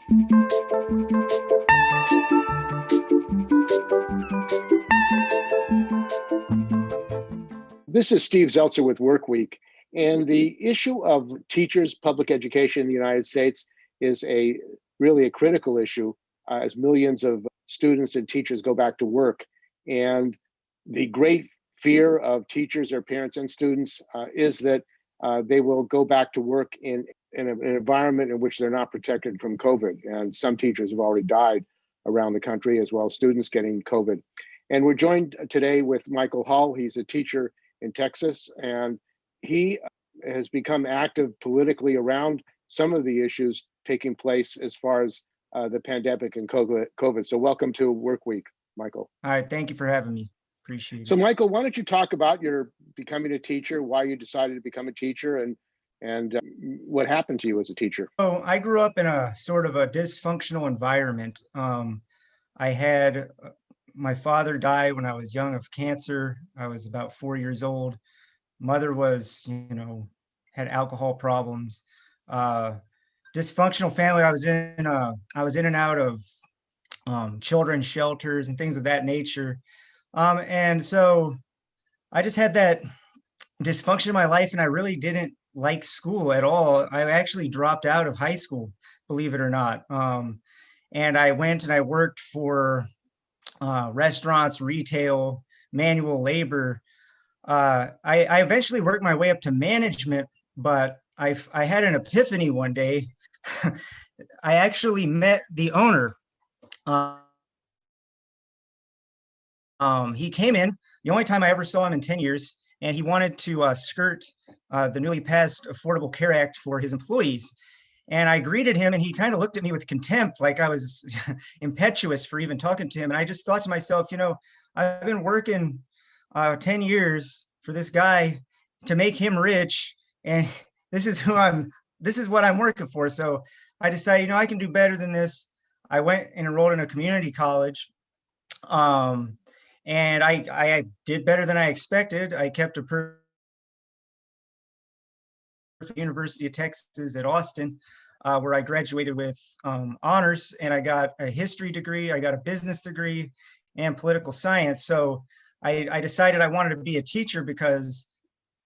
This is Steve Zeltzer with Workweek, and the issue of teachers' public education in the United States is really a critical issue as millions of students and teachers go back to work. And the great fear of teachers, their parents, and students is that they will go back to work in an environment in which they're not protected from COVID. And some teachers have already died around the country, as well as students getting COVID. And we're joined today with Michael Hull. He's a teacher in Texas, and he has become active politically around some of the issues taking place as far as the pandemic and COVID. So welcome to Workweek, Michael. All right, thank you for having me. Appreciate it. So Michael, why don't you talk about your becoming a teacher, why you decided to become a teacher, and what happened to you as a teacher? So I grew up in a sort of a dysfunctional environment. I had my father died when I was young of cancer. I was about 4 years old. Mother was, had alcohol problems. Dysfunctional family. I was in and out of children's shelters and things of that nature. And so I just had that dysfunction in my life, and I really didn't like school at all. I actually dropped out of high school, believe it or not. And I went and I worked for restaurants, retail, manual labor. I eventually worked my way up to management, but I had an epiphany one day. I actually met the owner. He came in, the only time I ever saw him in 10 years, and he wanted to skirt the newly passed Affordable Care Act for his employees. And I greeted him, and he kind of looked at me with contempt, like I was impetuous for even talking to him. And I just thought to myself, I've been working 10 years for this guy to make him rich, and this is what I'm working for. So I decided, I can do better than this. I went and enrolled in a community college, and I did better than I expected. I kept a University of Texas at Austin, where I graduated with honors, and I got a history degree, I got a business degree, and political science. So I decided I wanted to be a teacher because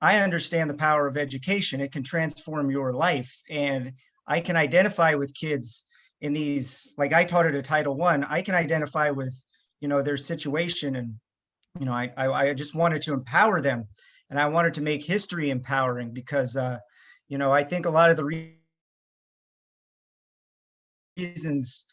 I understand the power of education. It can transform your life, and I can identify with kids in these, like I taught at a Title I, I can identify with, their situation, and I just wanted to empower them, and I wanted to make history empowering because I think a lot of the reasons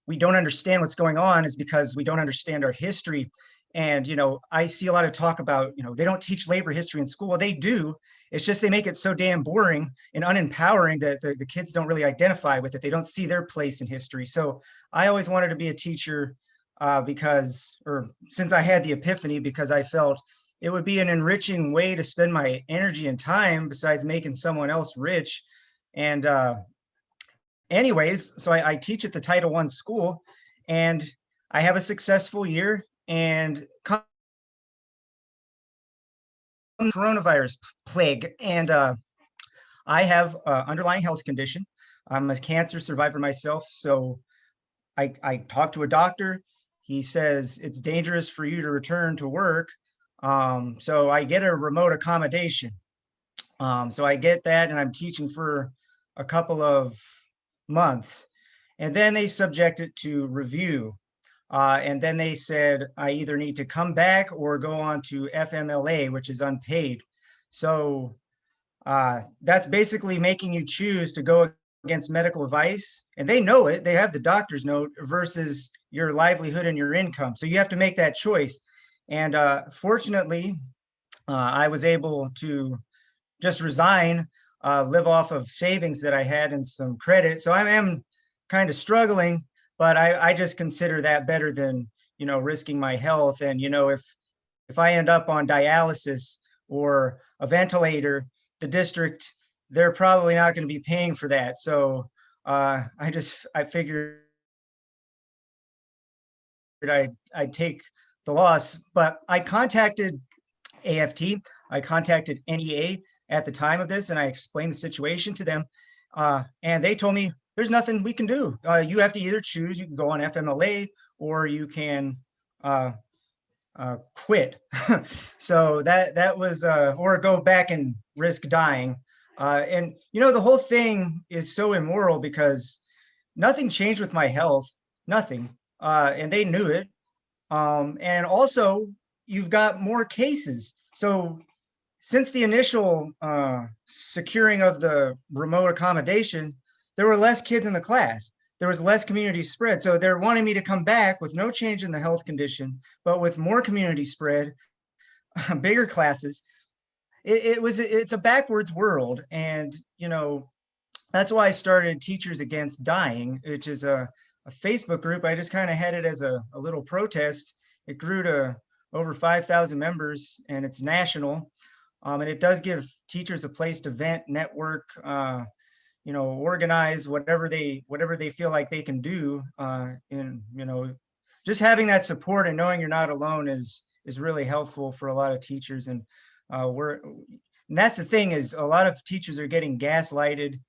we don't understand what's going on is because we don't understand our history. And, I see a lot of talk about, they don't teach labor history in school. Well, they do. It's just they make it so damn boring and unempowering that the kids don't really identify with it. They don't see their place in history. So I always wanted to be a teacher since I had the epiphany, because I felt it would be an enriching way to spend my energy and time besides making someone else rich. And anyways, so I teach at the Title I school, and I have a successful year, and coronavirus plague. And I have an underlying health condition. I'm a cancer survivor myself. So I talked to a doctor. He says it's dangerous for you to return to work. So I get a remote accommodation. So I get that, and I'm teaching for a couple of months. And then they subject it to review. And then they said, I either need to come back or go on to FMLA, which is unpaid. So that's basically making you choose to go against medical advice. And they know it. They have the doctor's note versus your livelihood and your income. So you have to make that choice. And fortunately, I was able to just resign, live off of savings that I had and some credit. So I am kind of struggling, but I just consider that better than, risking my health. And, if I end up on dialysis or a ventilator, the district, they're probably not going to be paying for that. So I figured I'd take the loss. But I contacted AFT, I contacted NEA at the time of this, and I explained the situation to them. And they told me there's nothing we can do. You have to either choose, you can go on FMLA or you can quit. So that was, or go back and risk dying. And the whole thing is so immoral because nothing changed with my health, nothing. And they knew it. And also, you've got more cases. So since the initial securing of the remote accommodation, there were less kids in the class. There was less community spread. So they're wanting me to come back with no change in the health condition, but with more community spread, bigger classes. It's a backwards world. And, that's why I started Teachers Against Dying, which is a Facebook group. I just kind of had it as a little protest. It grew to over 5,000 members, and it's national. And it does give teachers a place to vent, network, organize whatever they feel like they can do. And just having that support and knowing you're not alone is really helpful for a lot of teachers. And and that's the thing, is a lot of teachers are getting gaslighted,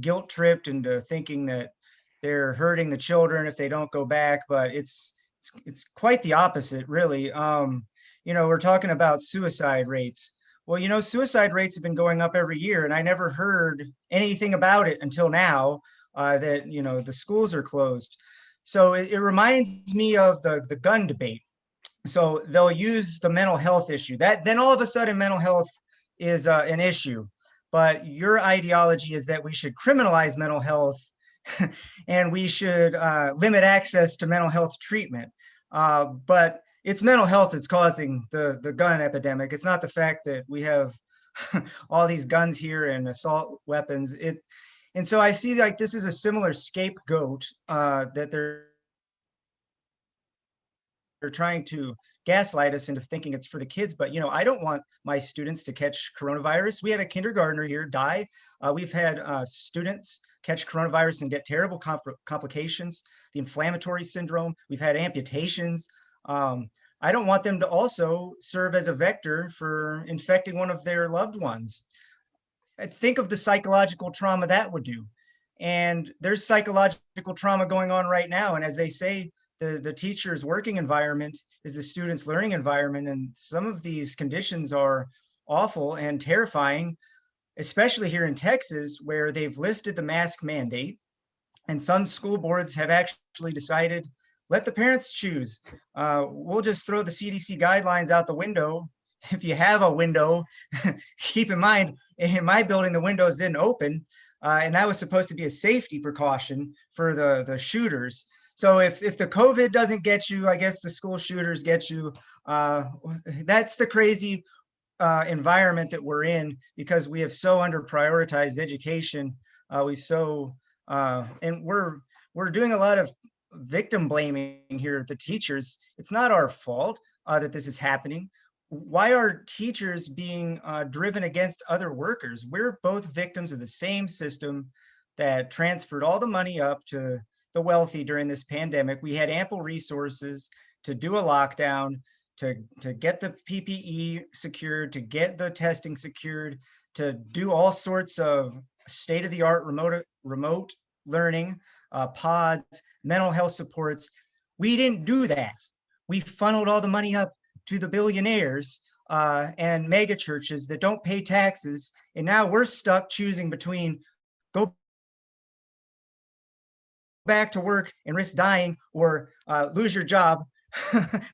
guilt tripped into thinking that they're hurting the children if they don't go back, but it's quite the opposite, really. We're talking about suicide rates. Well, suicide rates have been going up every year, and I never heard anything about it until now, that the schools are closed. So it reminds me of the gun debate. So they'll use the mental health issue. Then all of a sudden mental health is an issue. But your ideology is that we should criminalize mental health and we should limit access to mental health treatment. But it's mental health that's causing the gun epidemic. It's not the fact that we have all these guns here and assault weapons. And so I see like this is a similar scapegoat that they're trying to gaslight us into thinking it's for the kids. But, I don't want my students to catch coronavirus. We had a kindergartner here die. We've had students catch coronavirus and get terrible complications, the inflammatory syndrome. We've had amputations. I don't want them to also serve as a vector for infecting one of their loved ones. Think of the psychological trauma that would do. And there's psychological trauma going on right now. And as they say, the teacher's working environment is the student's learning environment. And some of these conditions are awful and terrifying, especially here in Texas, where they've lifted the mask mandate. And some school boards have actually decided, let the parents choose. We'll just throw the CDC guidelines out the window. If you have a window, keep in mind, in my building, the windows didn't open. And that was supposed to be a safety precaution for the shooters. So if the COVID doesn't get you, I guess the school shooters get you. That's the crazy environment that we're in, because we have so under prioritized education. And we're doing a lot of victim blaming here, the teachers. It's not our fault that this is happening. Why are teachers being driven against other workers? We're both victims of the same system that transferred all the money up to the wealthy during this pandemic. We had ample resources to do a lockdown, to get the PPE secured, to get the testing secured, to do all sorts of state-of-the-art remote learning, pods, mental health supports. We didn't do that. We funneled all the money up to the billionaires and mega churches that don't pay taxes. And now we're stuck choosing between go back to work and risk dying, or lose your job,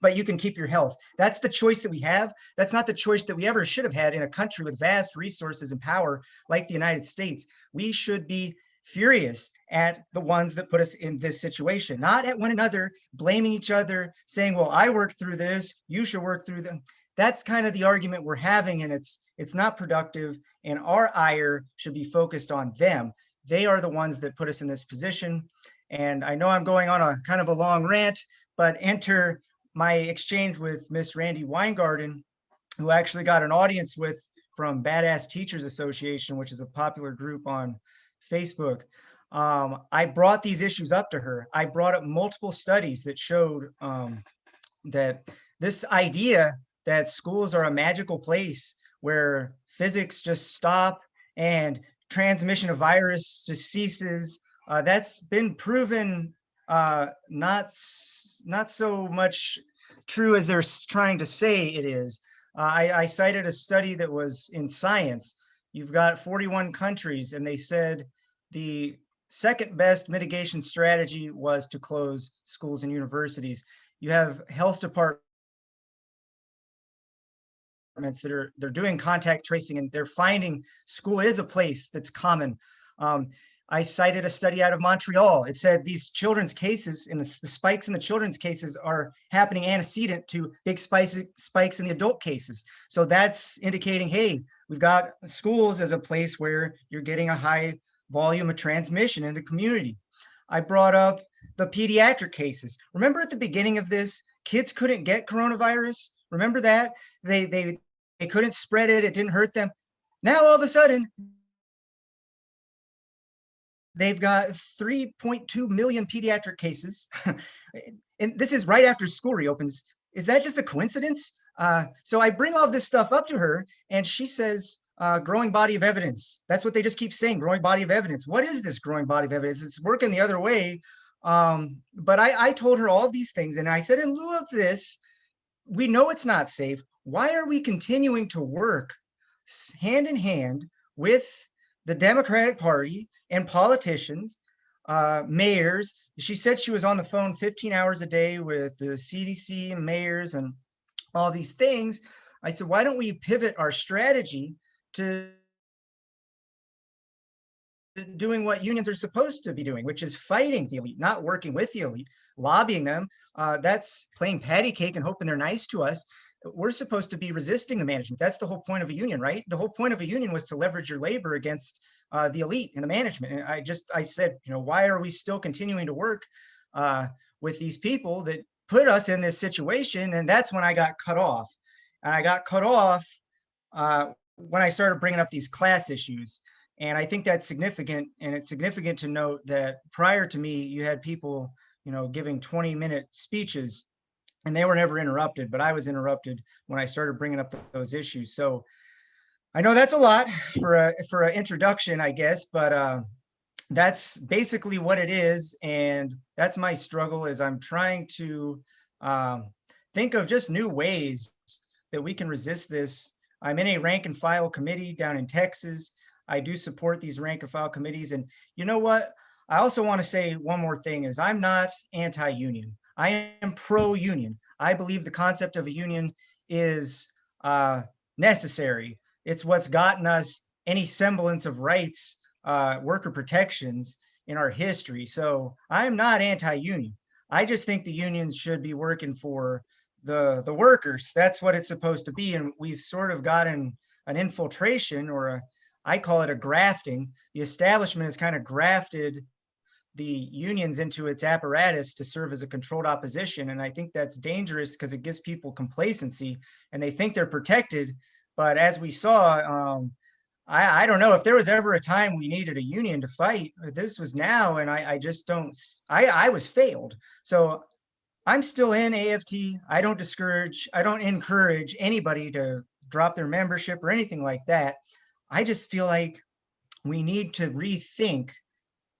but you can keep your health. That's the choice that we have. That's not the choice that we ever should have had in a country with vast resources and power like the United States. We should be furious at the ones that put us in this situation, not at one another, blaming each other, saying, well, I worked through this, you should work through them. That's kind of the argument we're having, and it's not productive, and our ire should be focused on them. They are the ones that put us in this position. And I know I'm going on a kind of a long rant, but enter my exchange with Miss Randi Weingarten, who actually got an audience with from Badass Teachers Association, which is a popular group on Facebook. I brought these issues up to her. I brought up multiple studies that showed that this idea that schools are a magical place where physics just stop and transmission of virus just ceases, That's been proven not so much true as they're trying to say it is. I cited a study that was in Science. You've got 41 countries, and they said the second best mitigation strategy was to close schools and universities. You have health departments they're doing contact tracing, and they're finding school is a place that's common. I cited a study out of Montreal. It said these children's cases and the spikes in the children's cases are happening antecedent to big spikes in the adult cases. So that's indicating, hey, we've got schools as a place where you're getting a high volume of transmission in the community. I brought up the pediatric cases. Remember at the beginning of this, kids couldn't get coronavirus. Remember that? They couldn't spread it. It didn't hurt them. Now all of a sudden, they've got 3.2 million pediatric cases. And this is right after school reopens. Is that just a coincidence? So I bring all this stuff up to her, and she says, growing body of evidence. That's what they just keep saying, growing body of evidence. What is this growing body of evidence? It's working the other way. But I told her all these things, and I said, in lieu of this, we know it's not safe. Why are we continuing to work hand in hand with the Democratic Party and politicians, mayors? She said she was on the phone 15 hours a day with the CDC and mayors and all these things. I said, why don't we pivot our strategy to doing what unions are supposed to be doing, which is fighting the elite, not working with the elite, lobbying them? That's playing patty cake and hoping they're nice to us. We're supposed to be resisting the management. That's the whole point of a union, right? The whole point of a union was to leverage your labor against the elite and the management. And I said, why are we still continuing to work with these people that put us in this situation? And that's when I got cut off. And I got cut off when I started bringing up these class issues. And I think that's significant. And it's significant to note that prior to me, you had people, giving 20-minute speeches, and they were never interrupted, but I was interrupted when I started bringing up those issues. So I know that's a lot for an introduction, I guess, but that's basically what it is. And that's my struggle, is I'm trying to think of just new ways that we can resist this. I'm in a rank and file committee down in Texas. I do support these rank and file committees. And you know what? I also want to say one more thing, is I'm not anti-union. I am pro-union. I believe the concept of a union is necessary. It's what's gotten us any semblance of rights, worker protections in our history. So I'm not anti-union. I just think the unions should be working for the workers. That's what it's supposed to be. And we've sort of gotten an infiltration, or I call it a grafting. The establishment has kind of grafted the unions into its apparatus to serve as a controlled opposition. And I think that's dangerous because it gives people complacency and they think they're protected. But as we saw, I don't know if there was ever a time we needed a union to fight. This was now, and I just don't, I was failed. So I'm still in AFT. I don't encourage anybody to drop their membership or anything like that. I just feel like we need to rethink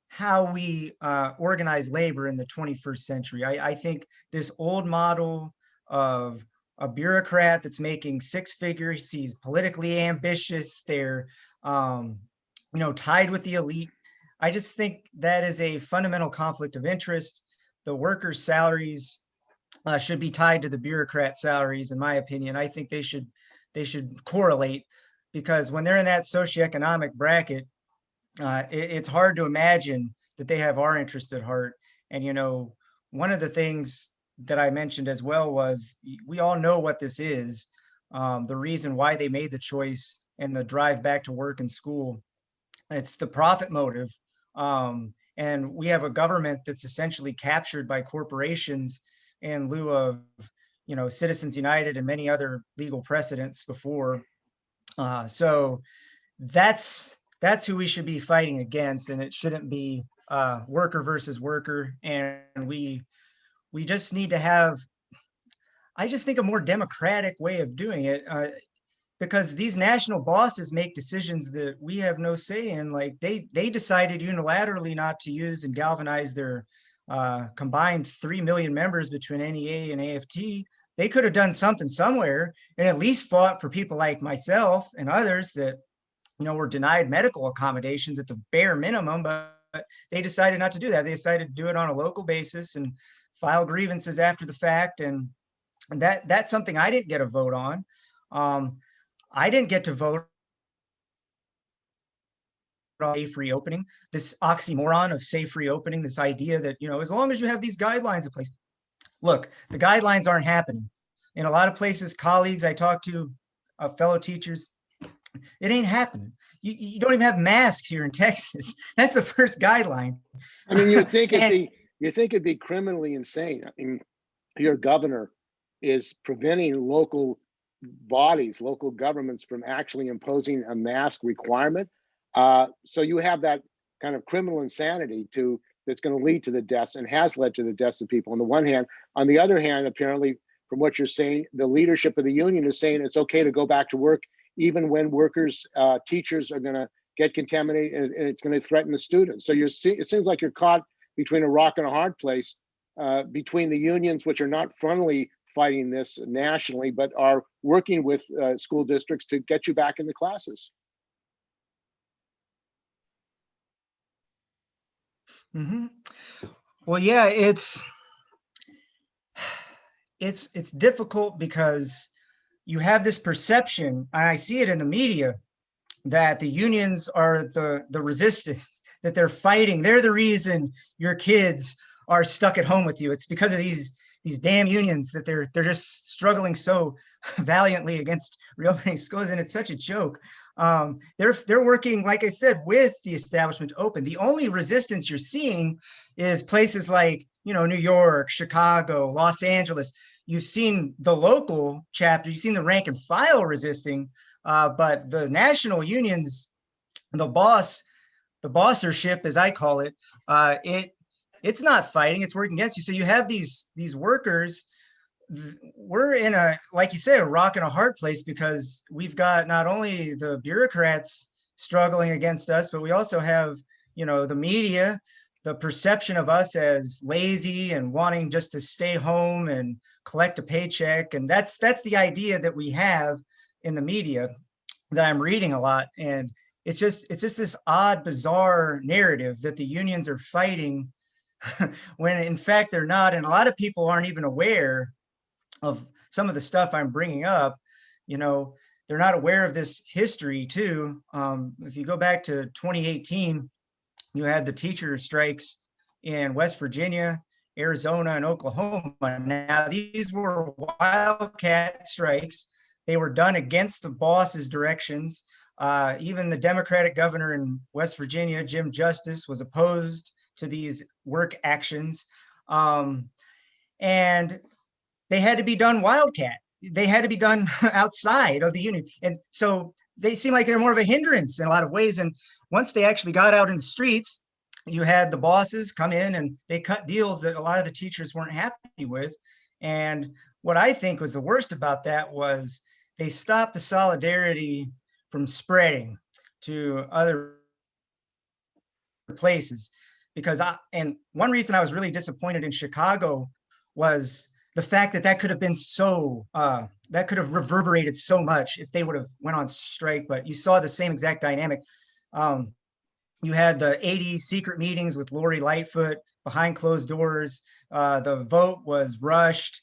how we organize labor in the 21st century. I think this old model of a bureaucrat that's making six figures, he's politically ambitious, they're tied with the elite. I just think that is a fundamental conflict of interest. The workers' salaries should be tied to the bureaucrat salaries, in my opinion. I think they should correlate, because when they're in that socioeconomic bracket, it's hard to imagine that they have our interests at heart. And, one of the things that I mentioned as well was, we all know what this is, the reason why they made the choice and the drive back to work and school. It's the profit motive. And we have a government that's essentially captured by corporations in lieu of, Citizens United and many other legal precedents before. So that's who we should be fighting against, and it shouldn't be worker versus worker. And we just need to have, I just think, a more democratic way of doing it, because these national bosses make decisions that we have no say in. Like they decided unilaterally not to use and galvanize their combined 3 million members between NEA and AFT. They could have done something somewhere and at least fought for people like myself and others that, you know, were denied medical accommodations at the bare minimum, but they decided not to do that. They decided to do it on a local basis and file grievances after the fact. And that's something I didn't get a vote on. I didn't get to vote on safe reopening, this oxymoron of safe reopening, this idea that, you know, as long as you have these guidelines in place, look, the guidelines aren't happening. In a lot of places, colleagues I talk to, fellow teachers, it ain't happening. You don't even have masks here in Texas. That's the first guideline. I mean, you think it'd be criminally insane. I mean, your governor is preventing local bodies, local governments from actually imposing a mask requirement. So you have that kind of criminal insanity that's going to lead to the deaths and has led to the deaths of people on the one hand. On the other hand, apparently, from what you're saying, the leadership of the union is saying it's okay to go back to work even when workers, teachers are going to get contaminated and it's going to threaten the students. So it seems like you're caught between a rock and a hard place, between the unions, which are not frontally fighting this nationally, but are working with school districts to get you back in the classes. Mm-hmm. Well, yeah, it's difficult because you have this perception, and I see it in the media, that the unions are the resistance, that they're fighting. They're the reason your kids are stuck at home with you. It's because of these damn unions that they're just struggling so valiantly against reopening schools, and it's such a joke. They're working, like I said, with the establishment open. The only resistance you're seeing is places like, you know, New York, Chicago, Los Angeles. You've seen the local chapter, you've seen the rank and file resisting, but the national unions, the bossership, as I call it, it's not fighting, it's working against you. So you have these workers. We're in a, like you say, a rock and a hard place, because we've got not only the bureaucrats struggling against us, but we also have, you know, the media, the perception of us as lazy and wanting just to stay home and collect a paycheck. And that's the idea that we have in the media that I'm reading a lot. And it's just this odd, bizarre narrative that the unions are fighting when in fact they're not. And a lot of people aren't even aware of some of the stuff I'm bringing up. You know, they're not aware of this history too. If you go back to 2018, you had the teacher strikes in West Virginia, Arizona, and Oklahoma. Now, these were Wildcat strikes. They were done against the boss's directions. Even the Democratic governor in West Virginia, Jim Justice, was opposed to these work actions. And they had to be done Wildcat. They had to be done outside of the union. And so they seem like they're more of a hindrance in a lot of ways. And once they actually got out in the streets, you had the bosses come in and they cut deals that a lot of the teachers weren't happy with. And what I think was the worst about that was they stopped the solidarity from spreading to other places. And one reason I was really disappointed in Chicago was the fact that could have been that could have reverberated so much if they would have went on strike. But you saw the same exact dynamic. You had the 80 secret meetings with Lori Lightfoot behind closed doors. The vote was rushed.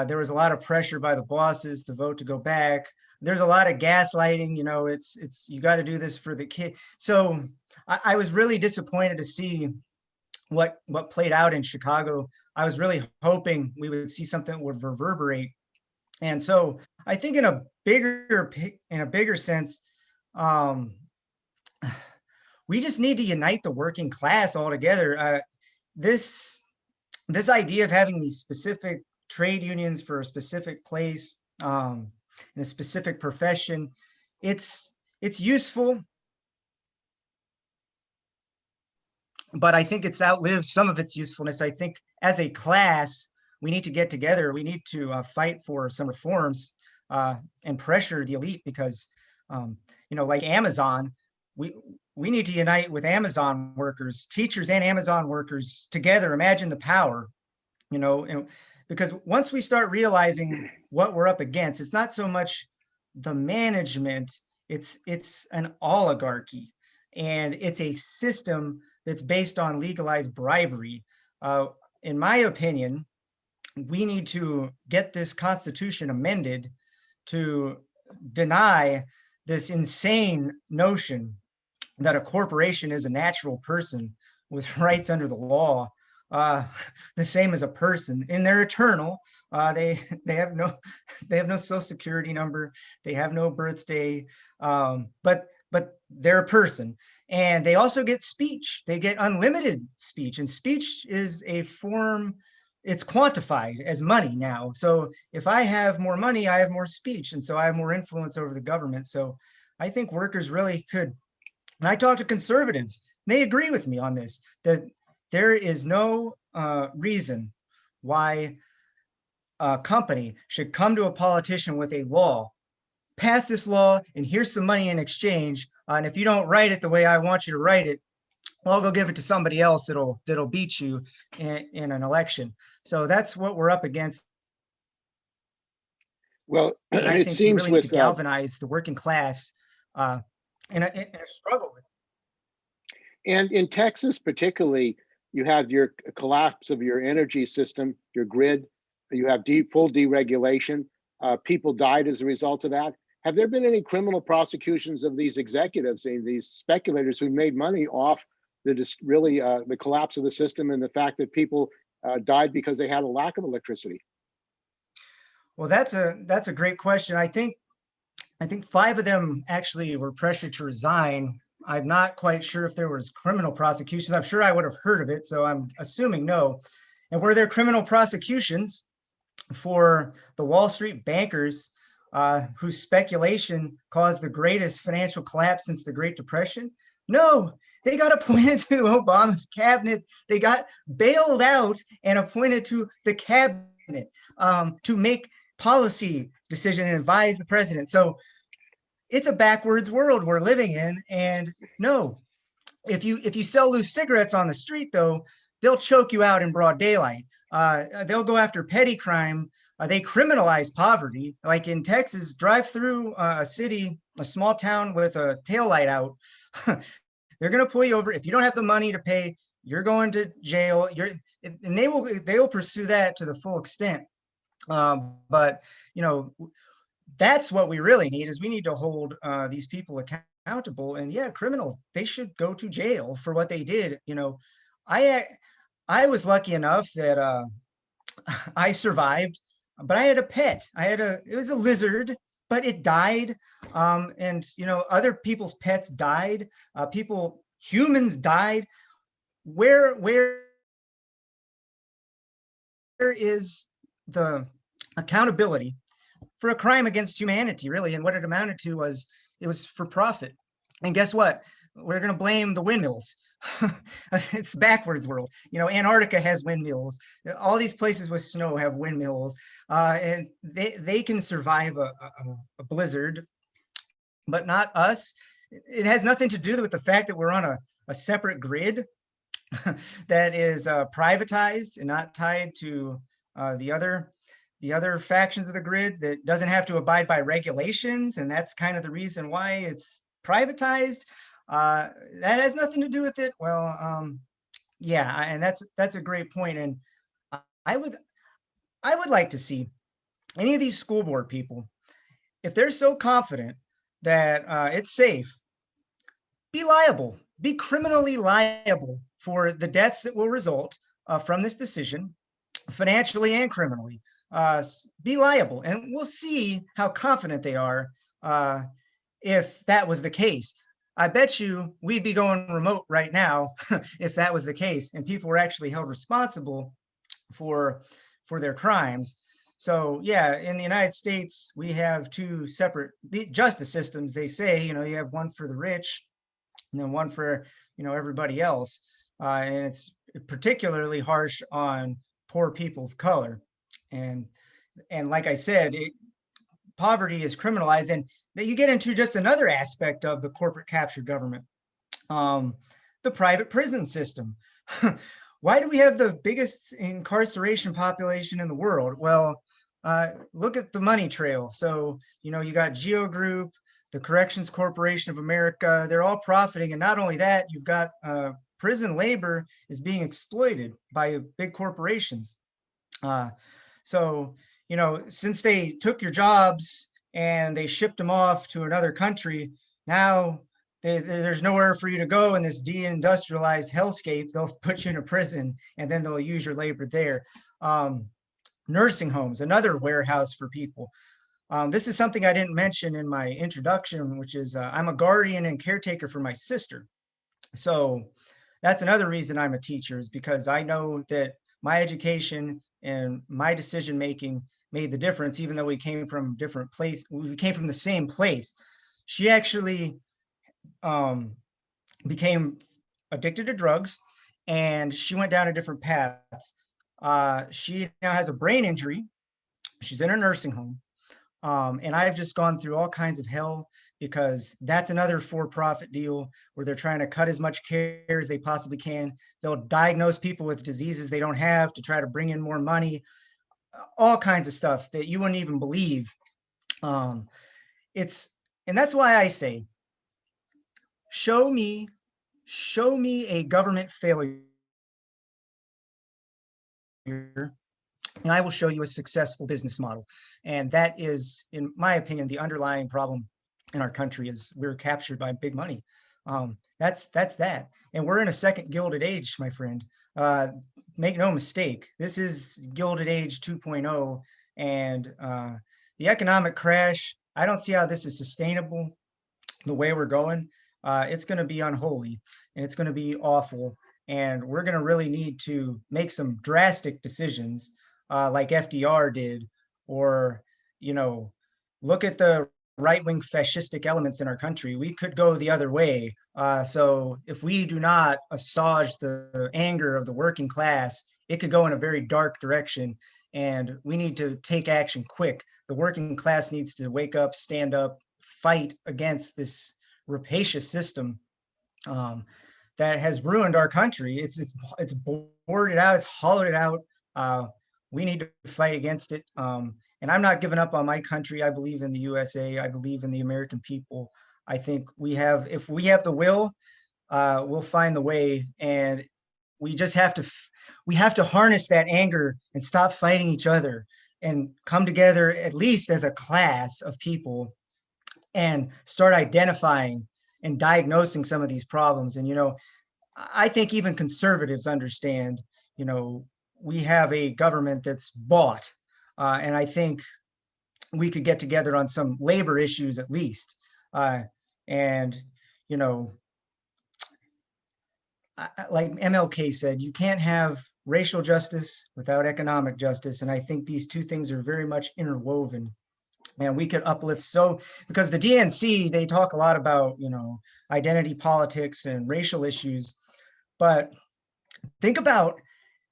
There was a lot of pressure by the bosses to vote to go back. There's a lot of gaslighting. You know, it's you got to do this for the kid. So I was really disappointed to see what played out in Chicago. I was really hoping we would see something that would reverberate. And so I think in a bigger sense, we just need to unite the working class all together. This idea of having these specific trade unions for a specific place, in a specific profession, it's useful, but I think it's outlived some of its usefulness. I think as a class, we need to get together. We need to fight for some reforms. and pressure the elite, because, like Amazon, we need to unite with Amazon workers, teachers and Amazon workers together. Imagine the power, and because once we start realizing what we're up against, it's not so much the management, it's an oligarchy, and it's a system that's based on legalized bribery. In my opinion, we need to get this Constitution amended to deny this insane notion that a corporation is a natural person with rights under the law, the same as a person, and they're eternal. They have no social security number, they have no birthday, but they're a person, and they also get speech. They get unlimited speech, and speech is a form. It's quantified as money now. So if I have more money, I have more speech, and so I have more influence over the government. So I think workers really could. And I talk to conservatives, they agree with me on this, that there is no reason why a company should come to a politician with a law, pass this law, and here's some money in exchange. And if you don't write it the way I want you to write it, well, I'll go give it to somebody else that'll beat you in an election. So that's what we're up against. Well, and I it think seems we really with need to galvanize the working class in a struggle with. And in Texas, particularly, you had your collapse of your energy system, your grid. You have full deregulation. People died as a result of that. Have there been any criminal prosecutions of these executives and these speculators who made money off the collapse of the system and the fact that people died because they had a lack of electricity? Well, that's a great question. I think 5 of them actually were pressured to resign. I'm not quite sure if there was criminal prosecutions. I'm sure I would have heard of it, so I'm assuming no. And were there criminal prosecutions for the Wall Street bankers whose speculation caused the greatest financial collapse since the Great Depression? No, they got appointed to Obama's cabinet. They got bailed out and appointed to the cabinet to make policy decision and advise the president. So it's a backwards world we're living in. And no, if you sell loose cigarettes on the street, though, they'll choke you out in broad daylight. They'll go after petty crime. They criminalize poverty. Like in Texas, drive through a city, a small town with a taillight out. They're going to pull you over. If you don't have the money to pay, you're going to jail. And they will pursue that to the full extent. But that's what we really need, is we need to hold these people accountable. And yeah, criminal, they should go to jail for what they did. I was lucky enough that I survived, but I had a pet. It was a lizard, but it died. And other people's pets died. Humans died. Where is the accountability for a crime against humanity, really? And what it amounted to was, it was for profit. And guess what? We're going to blame the windmills. It's backwards world. Antarctica has windmills. All these places with snow have windmills, and they can survive a blizzard, but not us. It has nothing to do with the fact that we're on a separate grid that is privatized and not tied to the other factions of the grid, that doesn't have to abide by regulations. And that's kind of the reason why it's privatized. That has nothing to do with it. Well, yeah, and that's a great point. And I would like to see any of these school board people, if they're so confident that it's safe, be criminally liable for the debts that will result from this decision, financially and criminally. Be liable, and we'll see how confident they are if that was the case. I bet you we'd be going remote right now if that was the case, and people were actually held responsible for their crimes. So yeah, in the United States, we have 2 separate justice systems. They say, you have one for the rich and then one for, everybody else. And it's particularly harsh on poor people of color. And like I said, poverty is criminalized, and that you get into just another aspect of the corporate capture government, the private prison system. Why do we have the biggest incarceration population in the world? Well, look at the money trail. So, you got Geo Group, the Corrections Corporation of America, they're all profiting. And not only that, you've got prison labor is being exploited by big corporations. So, since they took your jobs and they shipped them off to another country, now there's nowhere for you to go in this deindustrialized hellscape. They'll put you in a prison and then they'll use your labor there. Nursing homes, another warehouse for people. This is something I didn't mention in my introduction, which is I'm a guardian and caretaker for my sister. So that's another reason I'm a teacher, is because I know that my education and my decision making made the difference, even though we came from different place. We came from the same place. She actually became addicted to drugs, and she went down a different path. She now has a brain injury. She's in a nursing home. And I've just gone through all kinds of hell, because that's another for-profit deal where they're trying to cut as much care as they possibly can. They'll diagnose people with diseases they don't have to try to bring in more money, all kinds of stuff that you wouldn't even believe. And that's why I say, show me a government failure, and I will show you a successful business model. And that is, in my opinion, the underlying problem in our country, is we're captured by big money. That's that. And we're in a second Gilded Age, my friend. Make no mistake, this is Gilded Age 2.0. And the economic crash, I don't see how this is sustainable the way we're going. It's going to be unholy, and it's going to be awful. And we're going to really need to make some drastic decisions, like FDR did, or, look at the right-wing fascistic elements in our country. We could go the other way. So if we do not assuage the anger of the working class, it could go in a very dark direction, and we need to take action quick. The working class needs to wake up, stand up, fight against this rapacious system that has ruined our country. It's bored it out, it's hollowed it out. We need to fight against it. And I'm not giving up on my country. I believe in the USA. I believe in the American people. I think if we have the will, we'll find the way. And we just have to harness that anger and stop fighting each other and come together, at least as a class of people, and start identifying and diagnosing some of these problems. And, I think even conservatives understand, we have a government that's bought. And I think we could get together on some labor issues at least. And, like MLK said, you can't have racial justice without economic justice. And I think these two things are very much interwoven. And we could uplift because the DNC, they talk a lot about, identity politics and racial issues. But think about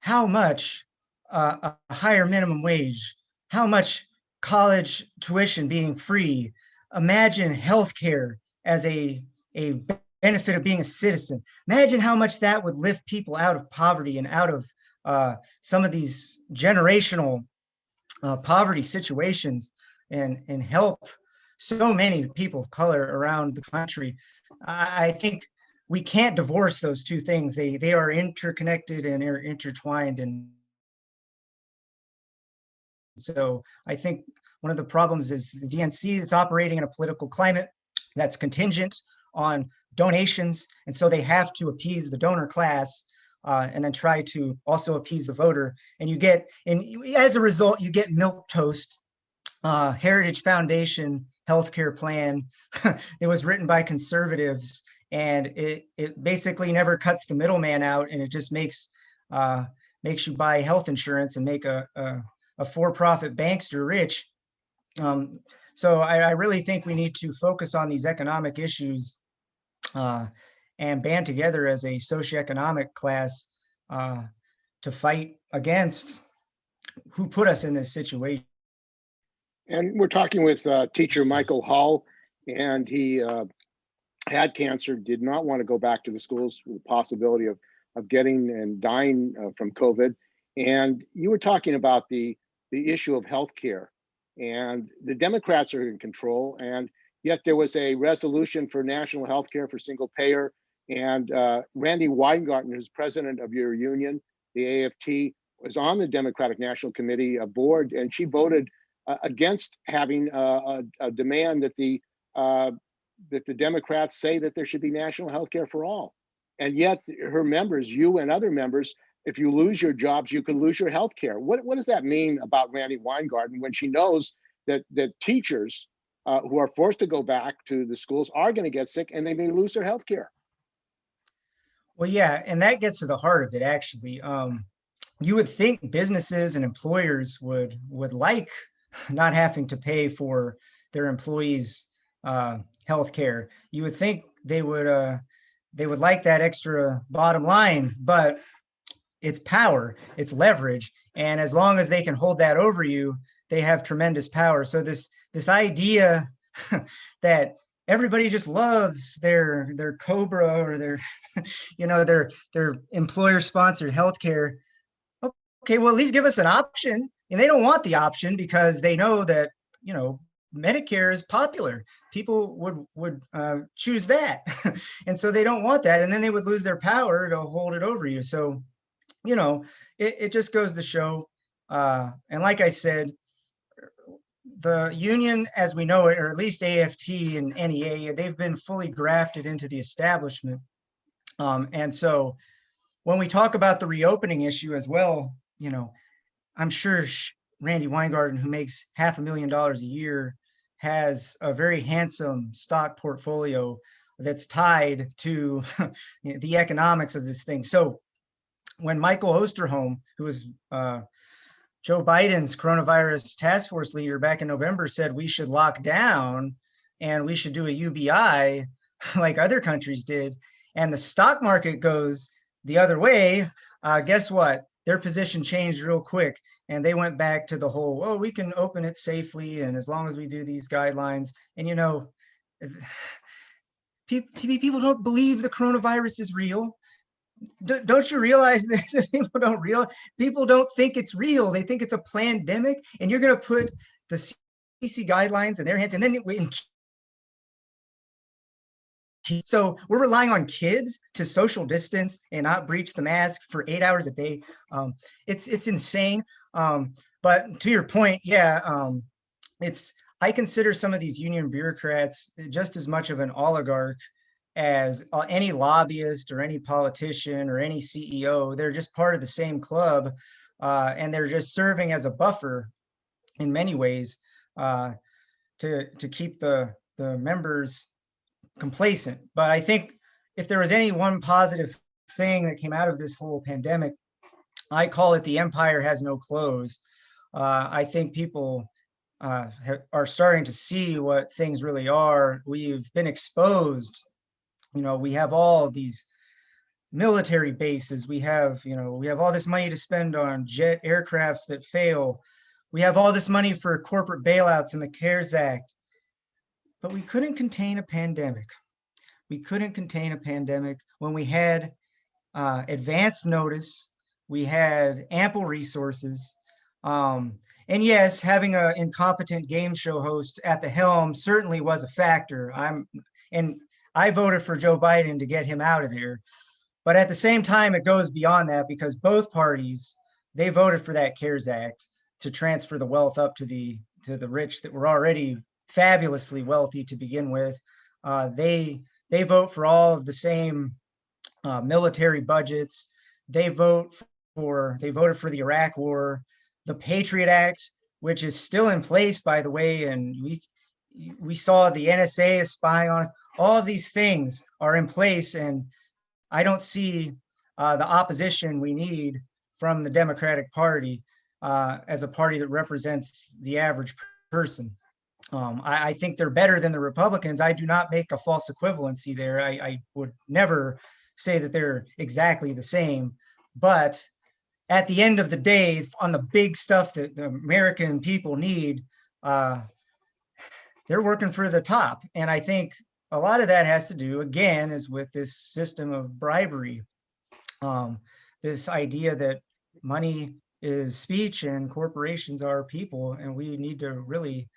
how much a higher minimum wage, how much college tuition being free. Imagine healthcare as a benefit of being a citizen. Imagine how much that would lift people out of poverty and out of some of these generational poverty situations, and help so many people of color around the country. I think we can't divorce those two things. They are interconnected and are intertwined. And so I think one of the problems is the DNC is operating in a political climate that's contingent on donations. And so they have to appease the donor class, and then try to also appease the voter. And as a result, you get milquetoast, Heritage Foundation healthcare plan. It was written by conservatives, and it basically never cuts the middleman out, and it just makes you buy health insurance and make a for-profit bankster rich. So I really think we need to focus on these economic issues, and band together as a socioeconomic class to fight against who put us in this situation. And we're talking with teacher Michael Hull, and he had cancer, did not want to go back to the schools with the possibility of getting and dying from COVID. And you were talking about the issue of healthcare, and the Democrats are in control, and yet there was a resolution for national healthcare for single payer. And Randi Weingarten, who's president of your union, the AFT, was on the Democratic National Committee board, and she voted against having a demand that the Democrats say that there should be national health care for all. And yet her members, you and other members, if you lose your jobs, you can lose your health care. What does that mean about Randi Weingarten when she knows that teachers who are forced to go back to the schools are going to get sick and they may lose their health care? Well, yeah, and that gets to the heart of it, actually. You would think businesses and employers would like not having to pay for their employees' health care. You would think they would like that extra bottom line, but it's power, it's leverage, and as long as they can hold that over you, they have tremendous power. So this idea that everybody just loves their COBRA or their their employer-sponsored healthcare. Okay, well, at least give us an option. And they don't want the option because they know that Medicare is popular. People would choose that, and so they don't want that. And then they would lose their power to hold it over you. So, it just goes to show. And like I said, the union, as we know it, or at least AFT and NEA, they've been fully grafted into the establishment. And so when we talk about the reopening issue as well, I'm sure Randi Weingarten, who makes $500,000 a year, has a very handsome stock portfolio that's tied to the economics of this thing. So when Michael Osterholm, who was Joe Biden's coronavirus task force leader back in November, said we should lock down and we should do a UBI like other countries did, and the stock market goes the other way, guess what? Their position changed real quick, and they went back to the whole, oh, we can open it safely, and as long as we do these guidelines. And people don't believe the coronavirus is real. Don't you realize this? People don't think it's real. They think it's a pandemic, and you're going to put the CDC guidelines in their hands, and then so we're relying on kids to social distance and not breach the mask for 8 hours a day. It's insane. But to your point, yeah, I consider some of these union bureaucrats just as much of an oligarch as any lobbyist or any politician or any CEO. They're just part of the same club, and they're just serving as a buffer in many ways to keep the members complacent. But I think if there was any one positive thing that came out of this whole pandemic, I call it the empire has no clothes. I think people are starting to see what things really are. We've been exposed. We have all these military bases. We have all this money to spend on jet aircrafts that fail. We have all this money for corporate bailouts in the CARES Act. But we couldn't contain a pandemic. We couldn't contain a pandemic when we had advance notice. We had ample resources. And yes, having an incompetent game show host at the helm certainly was a factor. I voted for Joe Biden to get him out of there. But at the same time, it goes beyond that, because both parties, they voted for that CARES Act to transfer the wealth up to the rich that were already fabulously wealthy to begin with. They vote for all of the same military budgets. They voted for the Iraq War, the Patriot Act, which is still in place, by the way, and we saw the NSA is spying on us. All of these things are in place, and I don't see the opposition we need from the Democratic Party as a party that represents the average person. I think they're better than the Republicans. I do not make a false equivalency there. I would never say that they're exactly the same. But at the end of the day, on the big stuff that the American people need, they're working for the top. And I think a lot of that has to do, again, is with this system of bribery. This idea that money is speech and corporations are people, and we need to really,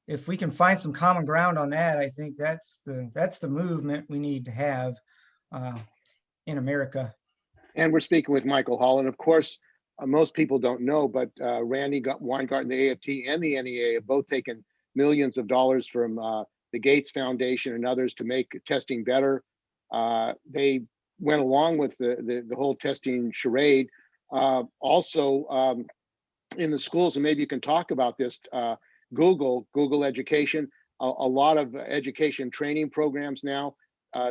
if we can find some common ground on that, I think that's the movement we need to have in America. And we're speaking with Michael Hall. And of course, most people don't know, but Randi Weingarten, the AFT and the NEA have both taken millions of dollars from the Gates Foundation and others to make testing better. They went along with the whole testing charade. Also, in the schools, and maybe you can talk about this, Google Education, a lot of education training programs now.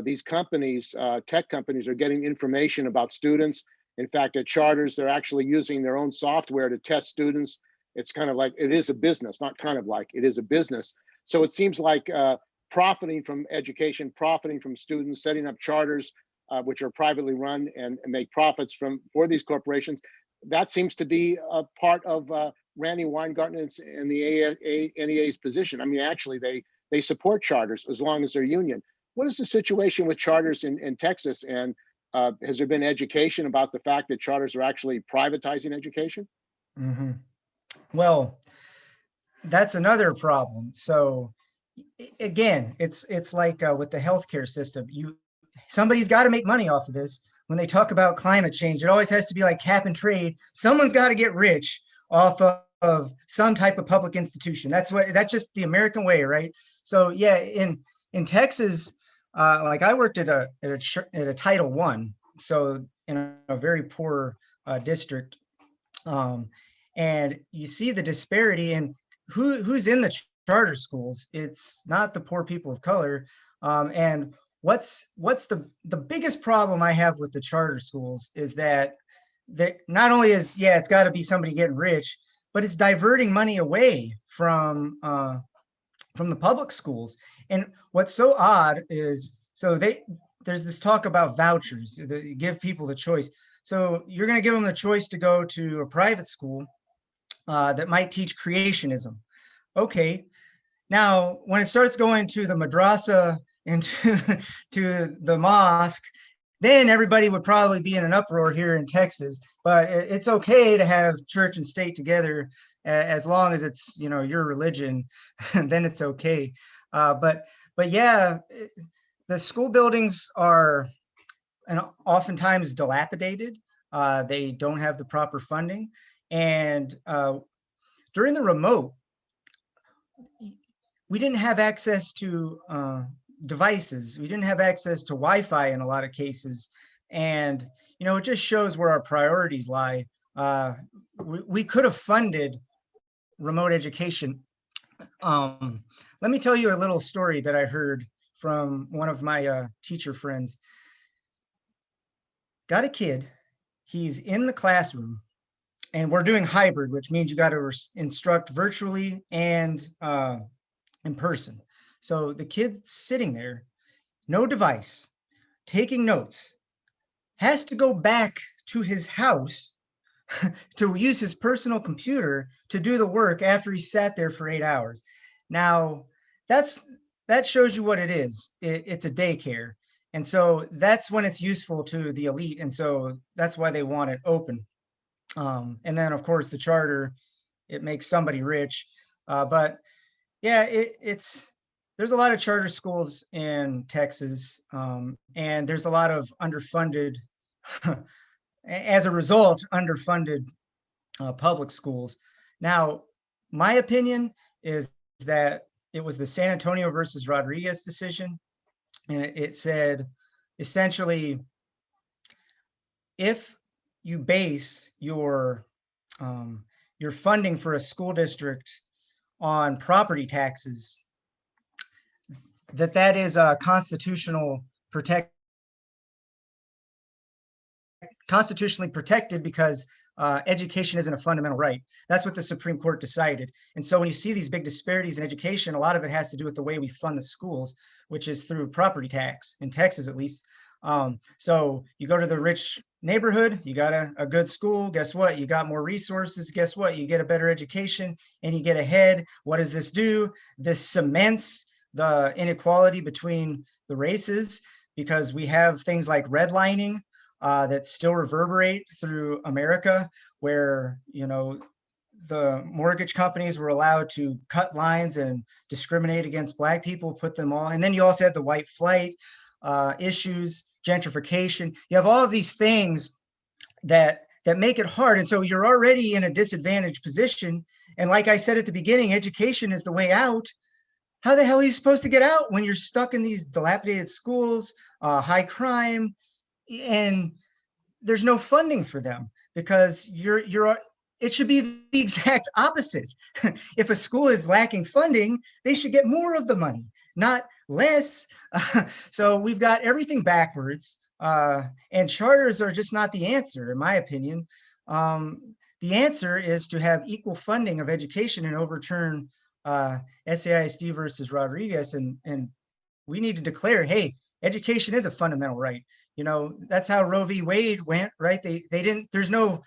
These companies, tech companies, are getting information about students. In fact, at charters, they're actually using their own software to test students. It's kind of like, it is a business, not kind of like, it is a business. So it seems like profiting from education, profiting from students, setting up charters, which are privately run and make profits for these corporations. That seems to be a part of Randi Weingarten and the NEA's position. I mean, actually, they support charters as long as they're union. What is the situation with charters in Texas? And has there been education about the fact that charters are actually privatizing education? Mm-hmm. Well, that's another problem. So again, it's like with the healthcare system, somebody's got to make money off of this. When they talk about climate change, it always has to be like cap and trade. Someone's got to get rich off of some type of public institution. That's just the American way, right? So yeah, in Texas, like I worked at a Title I, so in a very poor district, and you see the disparity in who's in the charter schools. It's not the poor people of color, and what's the biggest problem I have with the charter schools is that not only is, yeah, it's got to be somebody getting rich, but it's diverting money away from the public schools. And what's so odd is, so there's this talk about vouchers that you give people the choice. So you're going to give them the choice to go to a private school that might teach creationism. Okay. Now, when it starts going to the madrasa and to the mosque, then everybody would probably be in an uproar here in Texas. But it's okay to have church and state together as long as it's, your religion, then it's okay. But yeah, the school buildings are oftentimes dilapidated. They don't have the proper funding. And during the remote, we didn't have access to devices. We didn't have access to Wi-Fi in a lot of cases. And, it just shows where our priorities lie. We could have funded remote education. Let me tell you a little story that I heard from one of my teacher friends. Got a kid, he's in the classroom, and we're doing hybrid, which means you got to instruct virtually and in person. So the kid's sitting there, no device, taking notes, has to go back to his house to use his personal computer to do the work after he sat there for 8 hours. Now, that shows you what it is. It's a daycare. And so that's when it's useful to the elite. And so that's why they want it open. And then, of course, the charter, it makes somebody rich. But yeah, there's a lot of charter schools in Texas, and there's a lot of underfunded, as a result, underfunded public schools. Now, my opinion is that it was the San Antonio versus Rodriguez decision. And it said, essentially, if you base your funding for a school district on property taxes, that is a constitutionally protected because education isn't a fundamental right. That's what the Supreme Court decided. And so when you see these big disparities in education, a lot of it has to do with the way we fund the schools, which is through property tax, in Texas at least. So you go to the rich neighborhood, you got a good school. Guess what? You got more resources. Guess what? You get a better education and you get ahead. What does this do? This cements the inequality between the races, because we have things like redlining that still reverberate through America, where, you know, the mortgage companies were allowed to cut lines and discriminate against Black people, put them all. And then you also had the white flight issues, gentrification. You have all of these things that make it hard. And so you're already in a disadvantaged position. And like I said at the beginning, education is the way out. How the hell are you supposed to get out when you're stuck in these dilapidated schools, high crime, and there's no funding for them? Because it should be the exact opposite. If a school is lacking funding, they should get more of the money, not less. So we've got everything backwards, and charters are just not the answer, in my opinion. The answer is to have equal funding of education and overturn SAISD versus Rodriguez, and we need to declare, hey, education is a fundamental right. You know, that's how Roe v. Wade went, right? They didn't, there's no,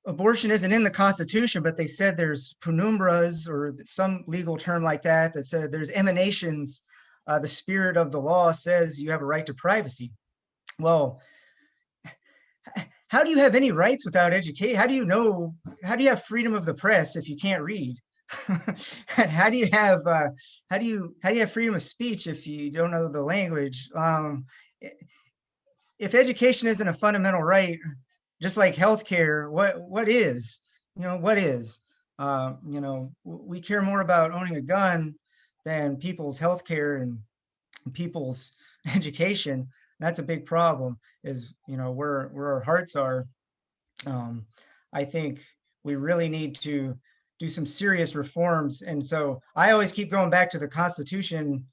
abortion isn't in the Constitution, but they said there's penumbras or some legal term like that, that said there's emanations. The spirit of the law says you have a right to privacy. Well, how do you have any rights without education? How do you have freedom of the press if you can't read? How do you have freedom of speech if you don't know the language? If education isn't a fundamental right, just like healthcare, what is? You know, what is? You know, we care more about owning a gun than people's healthcare and people's education. That's a big problem, is, you know, where our hearts are. I think we really need to do some serious reforms. And so I always keep going back to the Constitution.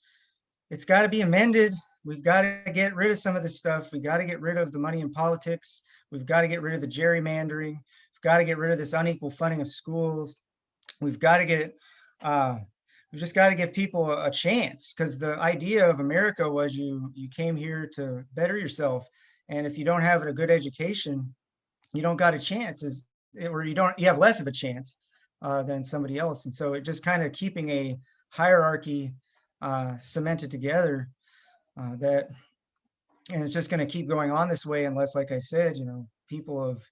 It's got to be amended. We've got to get rid of some of this stuff. We got to get rid of the money in politics. We've got to get rid of the gerrymandering. We've got to get rid of this unequal funding of schools. We've got to get we've just got to give people a chance, because the idea of America was you came here to better yourself. And if you don't have a good education, you don't got a chance, or you have less of a chance than somebody else. And so it just kind of keeping a hierarchy cemented together, and it's just going to keep going on this way unless, like I said, you know, people of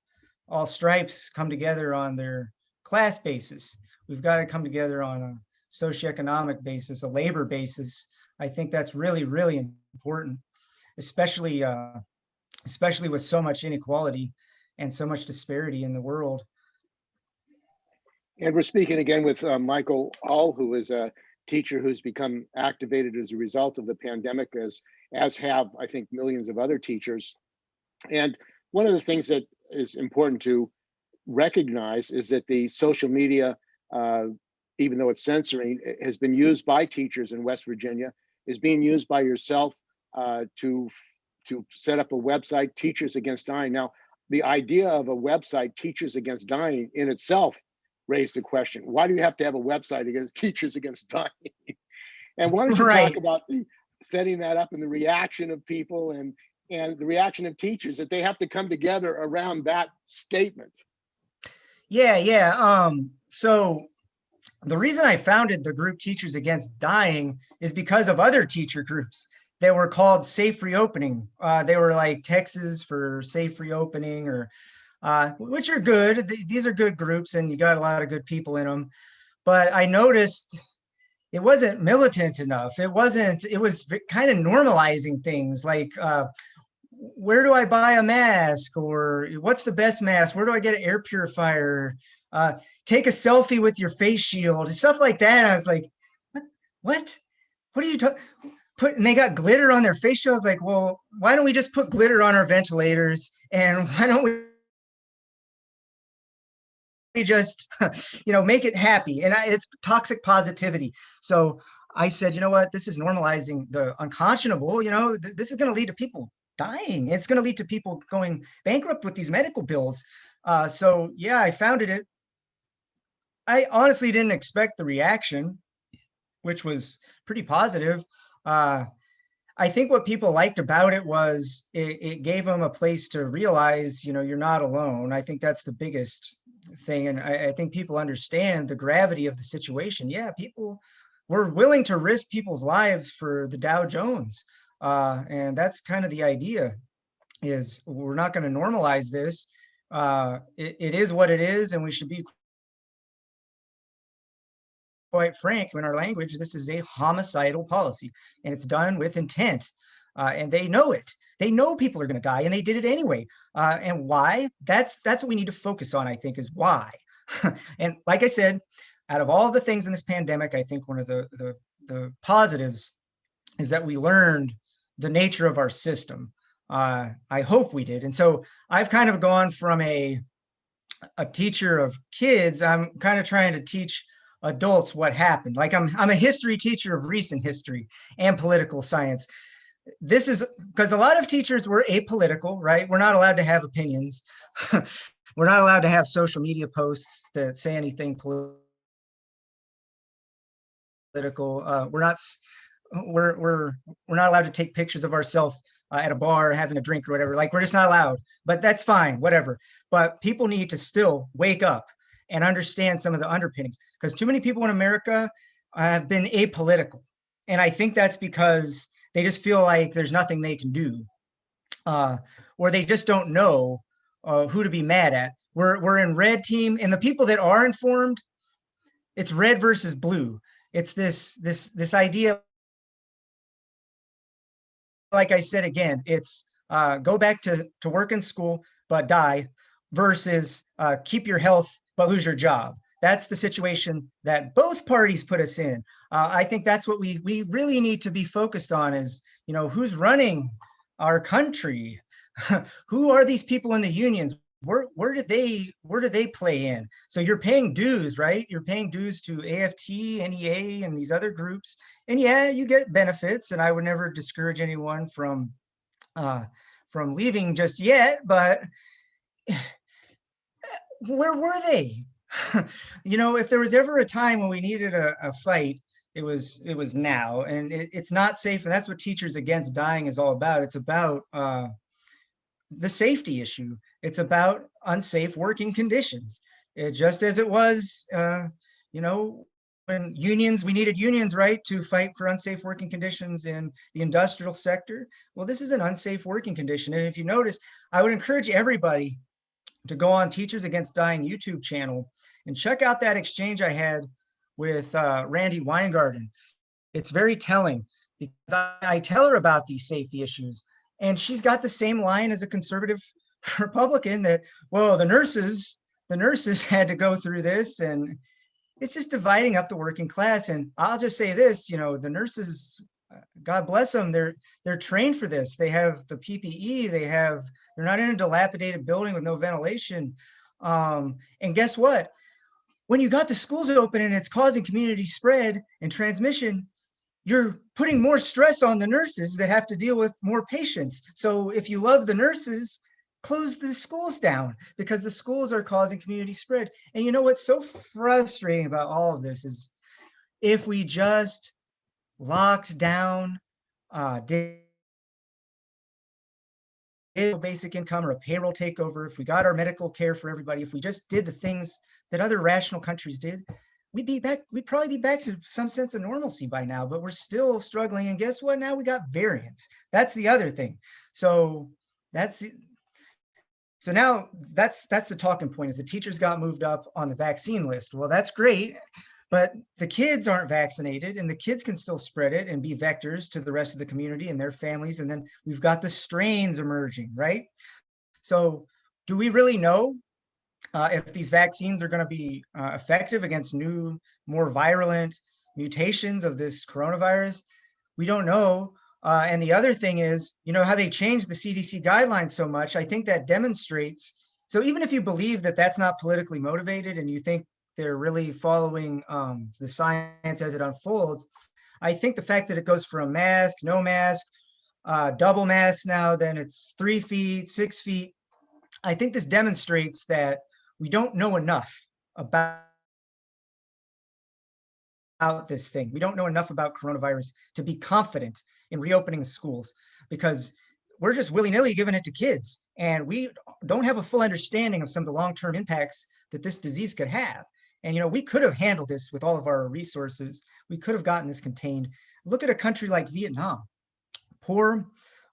all stripes come together on their class basis. We've got to come together on a socioeconomic basis, a labor basis. I think that's really, really important, especially with so much inequality and so much disparity in the world. And we're speaking again with Michael All, who is a teacher who's become activated as a result of the pandemic, as have, I think, millions of other teachers. And one of the things that is important to recognize is that the social media, even though it's censoring, has been used by teachers in West Virginia, is being used by yourself to set up a website, Teachers Against Dying. Now, the idea of a website, Teachers Against Dying, in itself raised the question: why do you have to have a website against Teachers Against Dying? And why don't you talk about setting that up and the reaction of people and the reaction of teachers, that they have to come together around that statement? Yeah. So the reason I founded the group Teachers Against Dying is because of other teacher groups that were called Safe Reopening. They were like Texas for Safe Reopening, or which are good. These are good groups, and you got a lot of good people in them. But I noticed it wasn't militant enough. It was kind of normalizing things like, where do I buy a mask? Or what's the best mask? Where do I get an air purifier? Take a selfie with your face shield, stuff like that. And I was like, what are you talking? And they got glitter on their face shield. I was like, well, why don't we just put glitter on our ventilators? And why don't we just, make it happy? And it's toxic positivity. So I said, you know what? This is normalizing the unconscionable. This is going to lead to people dying. It's going to lead to people going bankrupt with these medical bills. So yeah, I founded it. I honestly didn't expect the reaction, which was pretty positive. I I think what people liked about it was it gave them a place to realize, you're not alone. I think that's the biggest thing. And I think people understand the gravity of the situation. Yeah, people were willing to risk people's lives for the Dow Jones. And that's kind of the idea, is we're not going to normalize this. It is what it is, and we should be quite frank in our language. This is a homicidal policy, and it's done with intent. And they know it. They know people are going to die, and they did it anyway. And why? That's what we need to focus on, I think, is why. And like I said, out of all the things in this pandemic, I think one of the positives is that we learned the nature of our system. I hope we did. And so I've kind of gone from a teacher of kids. I'm kind of trying to teach adults what happened. Like I'm a history teacher of recent history and political science. This is because a lot of teachers were apolitical, right? We're not allowed to have opinions. We're not allowed to have social media posts that say anything political. We're not allowed to take pictures of ourselves at a bar having a drink or whatever. Like, we're just not allowed. But that's fine, whatever. But people need to still wake up and understand some of the underpinnings, because too many people in America have been apolitical. And I think that's because they just feel like there's nothing they can do, or they just don't know who to be mad at. We're in red team, and the people that are informed, it's red versus blue. It's this idea, like I said again, it's go back to work in school but die, versus keep your health but lose your job. That's the situation that both parties put us in. I think that's what we really need to be focused on, is, who's running our country? Who are these people in the unions? Where do they play in? So you're paying dues, right? You're paying dues to AFT, NEA, and these other groups. And yeah, you get benefits, and I would never discourage anyone from leaving just yet, but where were they? If there was ever a time when we needed a fight, it was now. And it's not safe. And that's what Teachers Against Dying is all about. It's about the safety issue. It's about unsafe working conditions. Just as it was, when we needed unions, right, to fight for unsafe working conditions in the industrial sector. Well, this is an unsafe working condition. And if you notice, I would encourage everybody to go on Teachers Against Dying YouTube channel and check out that exchange I had with Randi Weingarten. It's very telling, because I tell her about these safety issues, and she's got the same line as a conservative Republican that, well, the nurses had to go through this, and it's just dividing up the working class. And I'll just say this, the nurses, God bless them, they're trained for this. They have the PPE, they're not in a dilapidated building with no ventilation. And guess what? When you got the schools open and it's causing community spread and transmission, you're putting more stress on the nurses that have to deal with more patients. So if you love the nurses, close the schools down, because the schools are causing community spread. And what's so frustrating about all of this is, if we just locked down basic income or a payroll takeover, if we got our medical care for everybody, if we just did the things that other rational countries did, we'd probably be back to some sense of normalcy by now. But we're still struggling. And guess what? Now we got variants. That's the other thing. So now that's the talking point, is the teachers got moved up on the vaccine list. Well, that's great, but the kids aren't vaccinated, and the kids can still spread it and be vectors to the rest of the community and their families. And then we've got the strains emerging, right? So do we really know if these vaccines are going to be effective against new, more virulent mutations of this coronavirus? We don't know. And the other thing is, how they changed the CDC guidelines so much. I think that demonstrates. So even if you believe that that's not politically motivated, and you think they're really following the science as it unfolds, I think the fact that it goes from mask, no mask, double mask now, then it's 3 feet, 6 feet. I think this demonstrates that we don't know enough about this thing. We don't know enough about coronavirus to be confident in reopening the schools, because we're just willy-nilly giving it to kids, and we don't have a full understanding of some of the long-term impacts that this disease could have. And we could have handled this with all of our resources. We could have gotten this contained. Look at a country like Vietnam. Poor,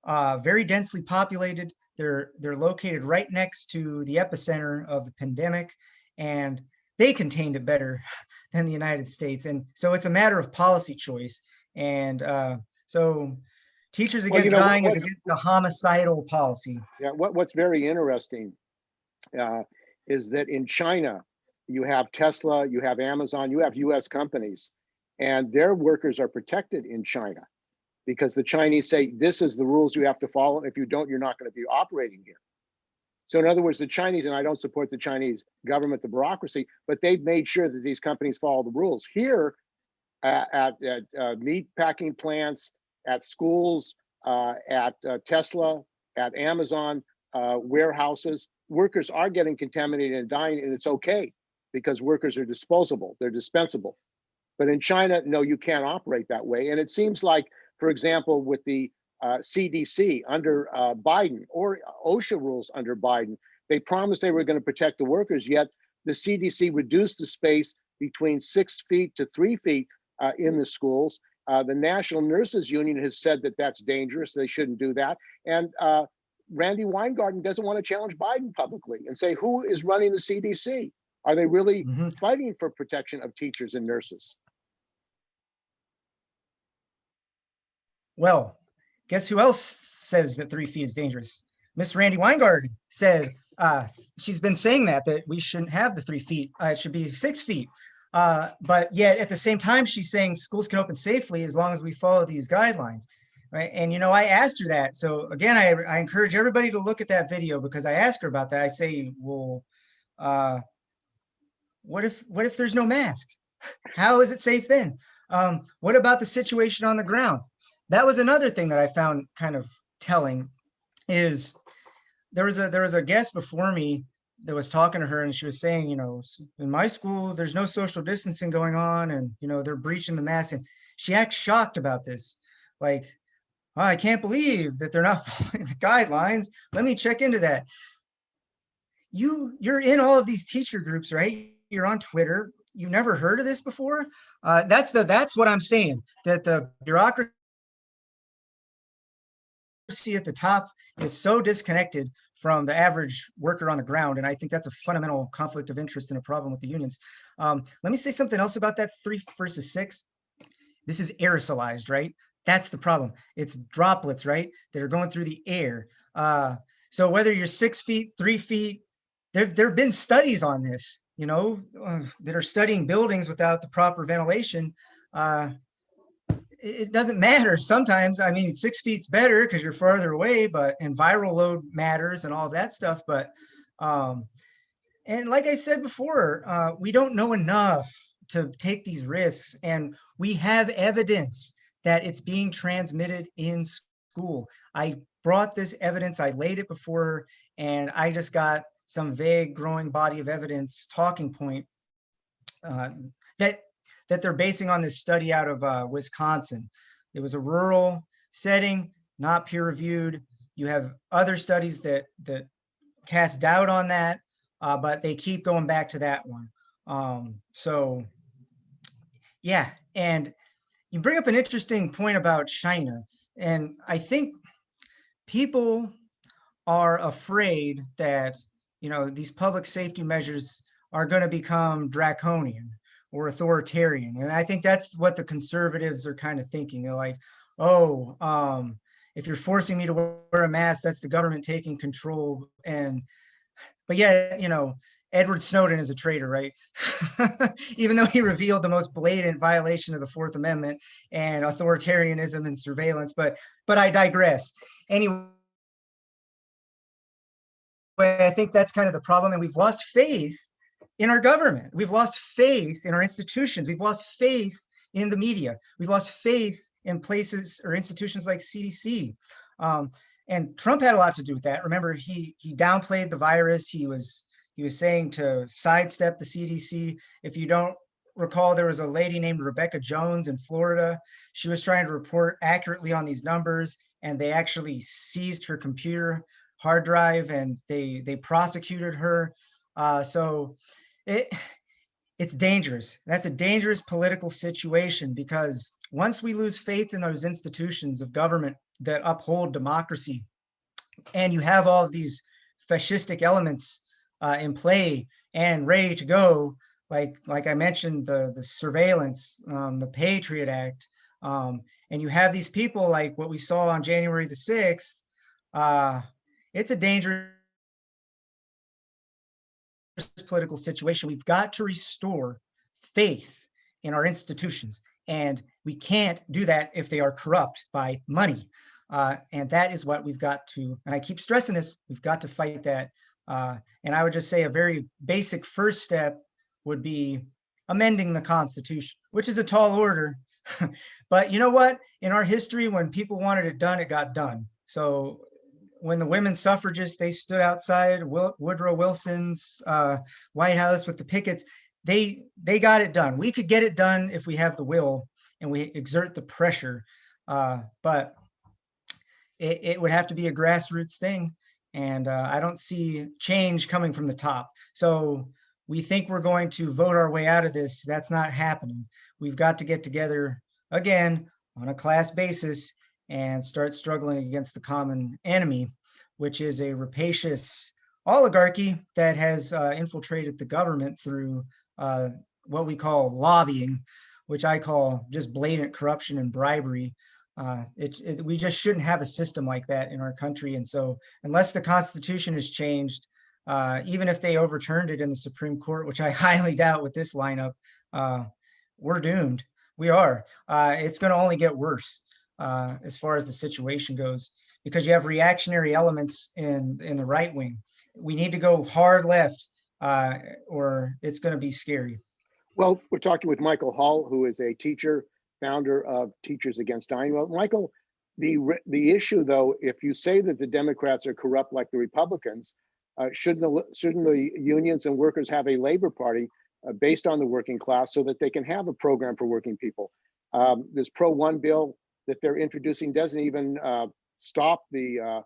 very densely populated. They're located right next to the epicenter of the pandemic, and they contained it better than the United States. And so it's a matter of policy choice. And so Teachers Against Dying is against the homicidal policy. Yeah, what's very interesting is that in China, you have Tesla, you have Amazon, you have US companies, and their workers are protected in China because the Chinese say, this is the rules you have to follow. If you don't, you're not going to be operating here. So in other words, the Chinese, and I don't support the Chinese government, the bureaucracy, but they've made sure that these companies follow the rules. Here at meat packing plants, at schools, at Tesla, at Amazon, warehouses, workers are getting contaminated and dying, and it's okay because workers are disposable, they're dispensable. But in China, no, you can't operate that way. And it seems like, for example, with the CDC under Biden or OSHA rules under Biden, they promised they were going to protect the workers, yet the CDC reduced the space between 6 feet to 3 feet in the schools. The National Nurses Union has said that that's dangerous. They shouldn't do that. And Randi Weingarten doesn't want to challenge Biden publicly and say, who is running the CDC? Are they really fighting for protection of teachers and nurses? Well, guess who else says that 3 feet is dangerous? Miss Randi Weingarten said, she's been saying that we shouldn't have the 3 feet. It should be 6 feet. But yet at the same time, she's saying schools can open safely as long as we follow these guidelines. Right. And, I asked her that. So again, I encourage everybody to look at that video because I asked her about that. I say, well, what if there's no mask? How is it safe then? What about the situation on the ground? That was another thing that I found kind of telling is there was a guest before me that was talking to her, and she was saying, in my school, there's no social distancing going on, and, they're breaching the mask. And she acts shocked about this. Like, oh, I can't believe that they're not following the guidelines. Let me check into that. You're in all of these teacher groups, right? You're on Twitter. You've never heard of this before? That's what I'm saying, that the bureaucracy at the top is so disconnected from the average worker on the ground. And I think that's a fundamental conflict of interest and a problem with the unions. Let me say something else about that 3 versus 6. This is aerosolized, right? That's the problem. It's droplets, right, that are going through the air. So whether you're 6 feet, 3 feet, there have been studies on this, that are studying buildings without the proper ventilation. It doesn't matter sometimes. I mean, 6 feet's better because you're farther away, and viral load matters and all that stuff. But, and like I said before, we don't know enough to take these risks. And we have evidence that it's being transmitted in school. I brought this evidence, I laid it before her, and I just got some vague growing body of evidence talking point that they're basing on this study out of Wisconsin. It was a rural setting, not peer reviewed. You have other studies that cast doubt on that, but they keep going back to that one. So yeah, and you bring up an interesting point about China. And I think people are afraid that, these public safety measures are going to become draconian or authoritarian. And I think that's what the conservatives are kind of thinking. They're like, if you're forcing me to wear a mask, that's the government taking control. But yeah, Edward Snowden is a traitor, right? Even though he revealed the most blatant violation of the Fourth Amendment and authoritarianism and surveillance, but I digress. Anyway, I think that's kind of the problem. And we've lost faith in our government. We've lost faith in our institutions. We've lost faith in the media. We've lost faith in places or institutions like CDC. And Trump had a lot to do with that. Remember, he downplayed the virus. He was saying to sidestep the CDC. If you don't recall there was a lady named Rebecca Jones in Florida. She was trying to report accurately on these numbers, and they actually seized her computer hard drive and they prosecuted her. So it's dangerous. That's a dangerous political situation, because once we lose faith in those institutions of government that uphold democracy, and you have all of these fascistic elements in play and ready to go, like I mentioned, the surveillance, the Patriot Act, and you have these people like what we saw on January the 6th. It's a dangerous political situation. We've got to restore faith in our institutions, and we can't do that if they are corrupt by money. And that is what we've got to, and I keep stressing this, we've got to fight that. And I would just say a very basic first step would be amending the Constitution, which is a tall order. But you know what? In our history, when people wanted it done, it got done. So when the women suffragists, they stood outside Woodrow Wilson's White House with the pickets, they got it done. We could get it done if we have the will and we exert the pressure. But it would have to be a grassroots thing. And I don't see change coming from the top. So we think we're going to vote our way out of this. That's not happening. We've got to get together again on a class basis and start struggling against the common enemy, which is a rapacious oligarchy that has infiltrated the government through what we call lobbying, which I call just blatant corruption and bribery. We just shouldn't have a system like that in our country. And so unless the Constitution is changed, even if they overturned it in the Supreme Court, which I highly doubt with this lineup, we're doomed. We are. It's going to only get worse as far as the situation goes, because you have reactionary elements in the right wing. We need to go hard left, or it's going to be scary. Well, we're talking with Michael Hall, who is a teacher, founder of Teachers Against Dying. Well, Michael, the issue, though, if you say that the Democrats are corrupt like the Republicans, shouldn't the unions and workers have a labor party based on the working class so that they can have a program for working people? This Pro One bill that they're introducing doesn't even stop the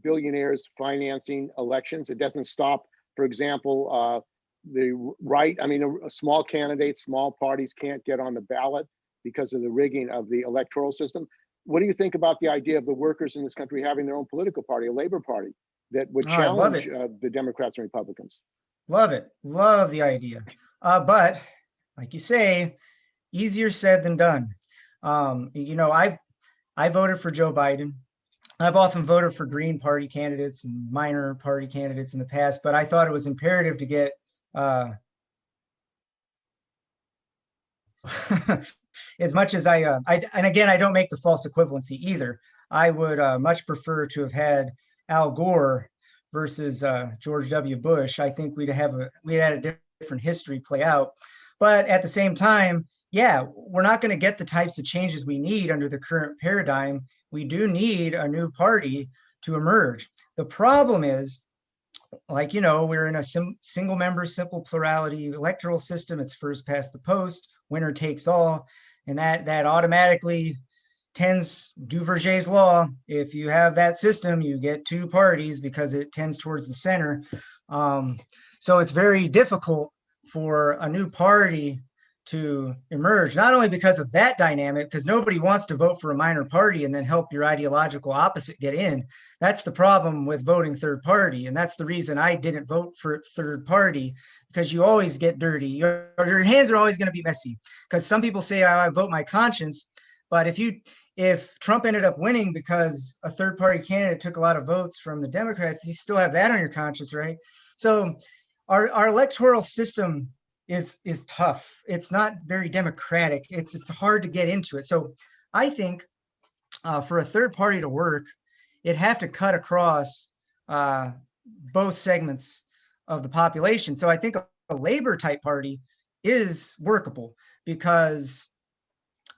billionaires financing elections. It doesn't stop, for example, the right. I mean, small candidates, small parties can't get on the ballot because of the rigging of the electoral system. What do you think about the idea of the workers in this country having their own political party, a labor party that would challenge the Democrats and Republicans? Love it. Love the idea. But like you say, easier said than done. You know, I voted for Joe Biden. I've often voted for Green Party candidates and minor party candidates in the past, but I thought it was imperative to get as much as and again, I don't make the false equivalency either. I would much prefer to have had Al Gore versus George W. Bush. I think we'd had a different history play out. But at the same time, yeah, we're not going to get the types of changes we need under the current paradigm. We do need a new party to emerge. The problem is, like, you know, we're in a single member, simple plurality electoral system. It's first past the post, winner takes all. And that automatically tends Duverger's law. If you have that system, you get two parties because it tends towards the center. So it's very difficult for a new party to emerge, not only because of that dynamic, because nobody wants to vote for a minor party and then help your ideological opposite get in. That's the problem with voting third party. And that's the reason I didn't vote for third party, because you always get dirty. Your hands are always going to be messy, because some people say I vote my conscience. But if Trump ended up winning because a third party candidate took a lot of votes from the Democrats, you still have that on your conscience, right? So our electoral system is tough. It's not very democratic. It's hard to get into it. So I think for a third party to work, it'd have to cut across both segments of the population. So I think a labor type party is workable, because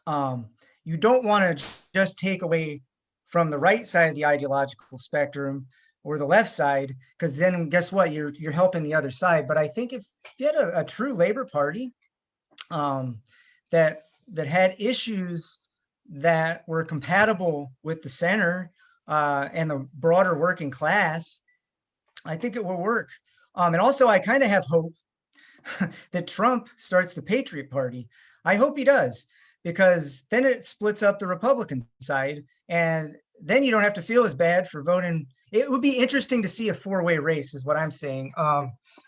you don't want to just take away from the right side of the ideological spectrum or the left side, because then guess what? You're helping the other side. But I think if you had a true labor party, um, that had issues that were compatible with the center and the broader working class, I think it will work. And also, I kind of have hope that Trump starts the Patriot Party. I hope he does, because then it splits up the Republican side, and then you don't have to feel as bad for voting. It would be interesting to see a four-way race, is what I'm saying.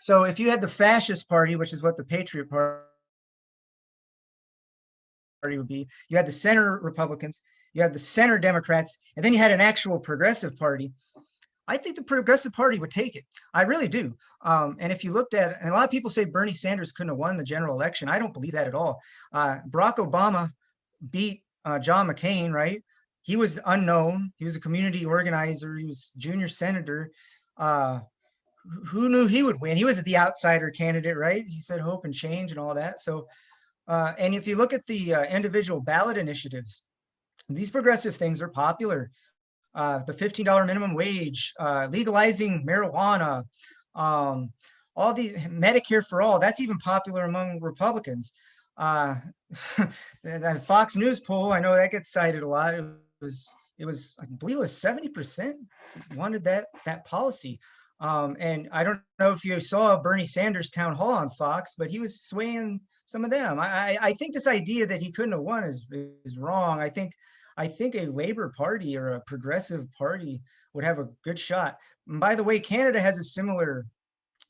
So if you had the Fascist Party, which is what the Patriot Party would be, you had the center Republicans, you had the center Democrats, and then you had an actual progressive party. I think the Progressive Party would take it. I really do. And if you looked at, and a lot of people say Bernie Sanders couldn't have won the general election. I don't believe that at all. Barack Obama beat John McCain, right? He was unknown. He was a community organizer. He was junior senator. Who knew he would win? He was the outsider candidate, right? He said hope and change and all that. So, and if you look at the individual ballot initiatives, these progressive things are popular. The $15 minimum wage, legalizing marijuana, all the Medicare for all, that's even popular among Republicans. The Fox News poll, I know that gets cited a lot. It was, I believe it was 70% wanted that policy. And I don't know if you saw Bernie Sanders town hall on Fox, but he was swaying some of them. I think this idea that he couldn't have won is wrong. I think a Labor Party or a progressive party would have a good shot. And by the way, Canada has a similar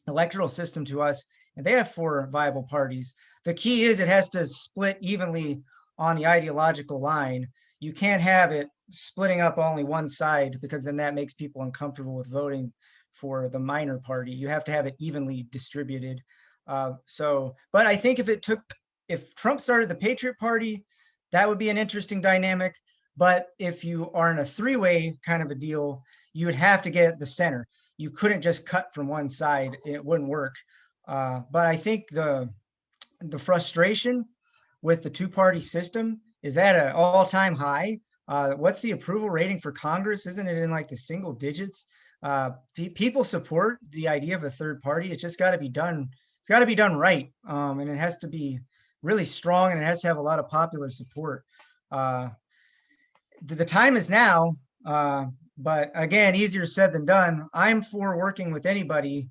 electoral system to us, and they have 4 viable parties. The key is it has to split evenly on the ideological line. You can't have it splitting up only one side, because then that makes people uncomfortable with voting for the minor party. You have to have it evenly distributed. But I think if Trump started the Patriot Party, that would be an interesting dynamic. But if you are in a 3-way kind of a deal, you would have to get the center. You couldn't just cut from one side. It wouldn't work. But I think the frustration with the 2-party system is at an all-time high. What's the approval rating for Congress? Isn't it in like the single digits? People support the idea of a third party. It's just got to be done. It's got to be done right. And it has to be really strong, and it has to have a lot of popular support. The time is now, but again, easier said than done. I'm for working with anybody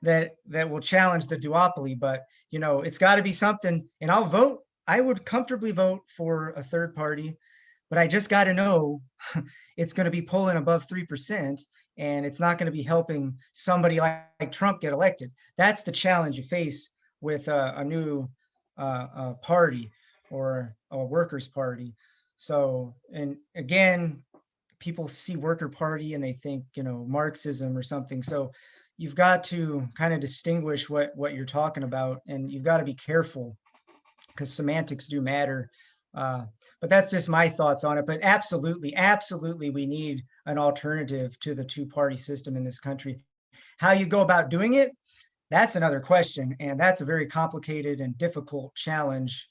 that will challenge the duopoly, but it's got to be something. And I'll vote. I would comfortably vote for a third party, but I just got to know it's going to be pulling above 3%, and it's not going to be helping somebody like Trump get elected. That's the challenge you face with a new party or a workers' party. So, and again, people see worker party and they think, Marxism or something. So you've got to kind of distinguish what you're talking about, and you've got to be careful, because semantics do matter. But that's just my thoughts on it. But absolutely, we need an alternative to the 2-party system in this country. How you go about doing it, that's another question. And that's a very complicated and difficult challenge.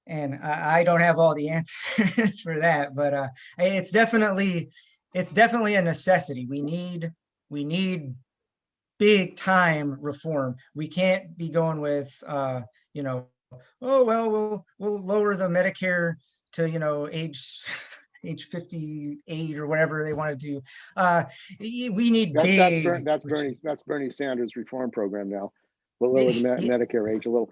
And I don't have all the answers for that, but it's definitely a necessity. We need big time reform. We can't be going with oh well, we'll lower the Medicare to age 58 or whatever they want to do. We need that's Bernie Sanders' reform program now. We'll lower the Medicare age a little.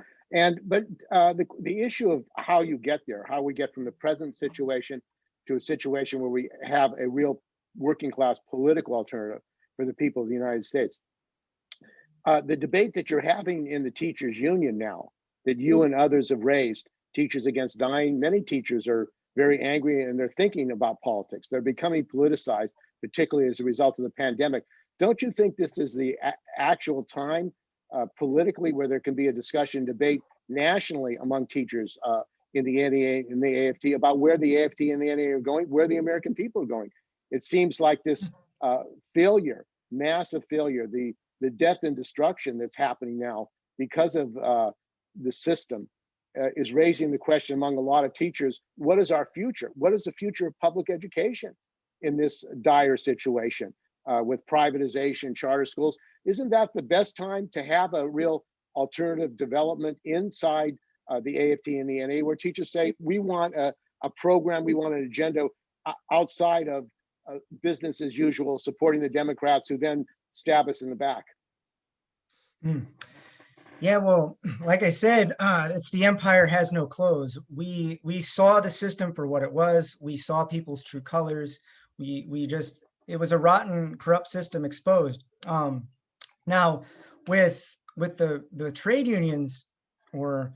But the issue of how you get there, how we get from the present situation to a situation where we have a real working class political alternative for the people of the United States. The debate that you're having in the teachers union now, that you and others have raised, teachers against dying, many teachers are very angry, and they're thinking about politics. They're becoming politicized, particularly as a result of the pandemic. Don't you think this is the actual time politically where there can be a discussion, debate nationally among teachers in the NEA and the AFT about where the AFT and the NEA are going, where the American people are going? It seems like this failure, massive failure, the death and destruction that's happening now because of the system is raising the question among a lot of teachers: what is our future? What is the future of public education in this dire situation with privatization, charter schools? Isn't that the best time to have a real alternative development inside the AFT and the NA, where teachers say, we want a program, we want an agenda outside of business as usual, supporting the Democrats who then stab us in the back. Yeah, well, like I said, it's the empire has no clothes. We saw the system for what it was. We saw people's true colors. It was a rotten, corrupt system exposed. Now, with the trade unions or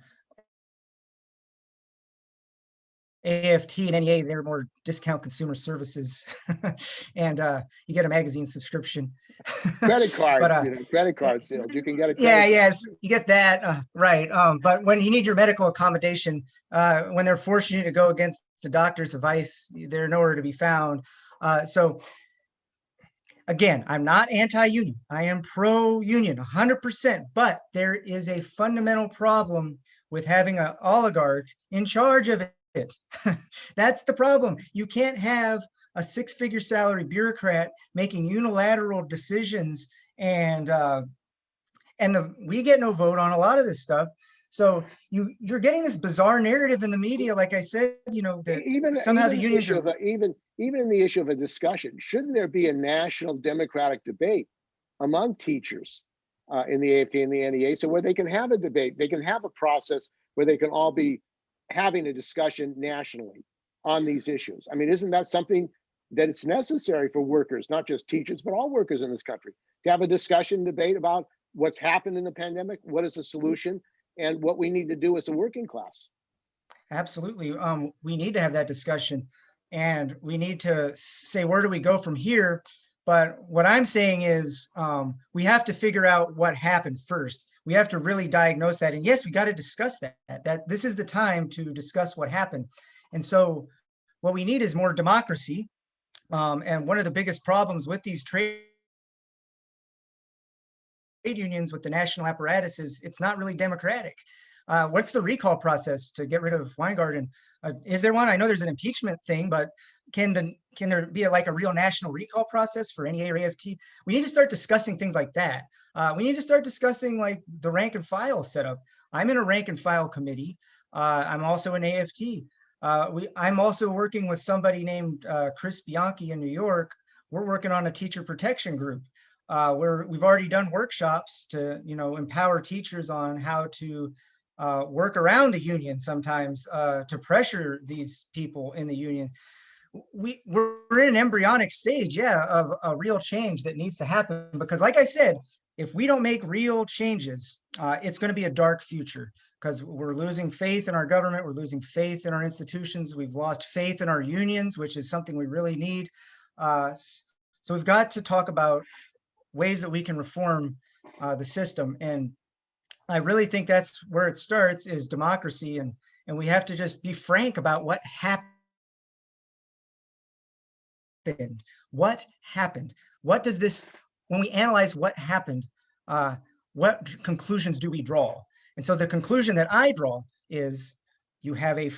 AFT and NEA, they're more discount consumer services, and you get a magazine subscription. Credit cards, credit card sales. You can get a yes, you get that right. But when you need your medical accommodation, when they're forcing you to go against the doctor's advice, they're nowhere to be found. So again, I'm not anti-union. I am pro-union 100%, but there is a fundamental problem with having an oligarch in charge of it. That's the problem. You can't have a six-figure salary bureaucrat making unilateral decisions, and we get no vote on a lot of this stuff. So you're getting this bizarre narrative in the media, like I said, that somehow the unions are even in the issue of a discussion. Shouldn't there be a national democratic debate among teachers in the AFT and the NEA, so where they can have a debate, they can have a process where they can all be having a discussion nationally on these issues? I mean, isn't that something that it's necessary for workers, not just teachers, but all workers in this country, to have a discussion, debate about what's happened in the pandemic, what is the solution, and what we need to do as a working class? Absolutely. We need to have that discussion, and we need to say, where do we go from here? But what I'm saying is we have to figure out what happened first. We have to really diagnose that. And yes, we got to discuss that this is the time to discuss what happened. And so what we need is more democracy. And one of the biggest problems with these trade unions, with the national apparatus, is it's not really democratic. What's the recall process to get rid of Weingarten? Is there one? I know there's an impeachment thing, but can there be a real national recall process for NEA or AFT? We need to start discussing things like that. We need to start discussing like the rank and file setup. I'm in a rank and file committee. I'm also an AFT. I'm also working with somebody named Chris Bianchi in New York. We're working on a teacher protection group where we've already done workshops to empower teachers on how to work around the union sometimes to pressure these people in the union. We're in an embryonic stage, of a real change that needs to happen, because like I said, if we don't make real changes, it's going to be a dark future, because we're losing faith in our government. We're losing faith in our institutions. We've lost faith in our unions, which is something we really need. So we've got to talk about ways that we can reform the system. And I really think that's where it starts, is democracy. And we have to just be frank about what happened. What happened? What does this, when we analyze what happened, what conclusions do we draw? And so the conclusion that I draw is you have a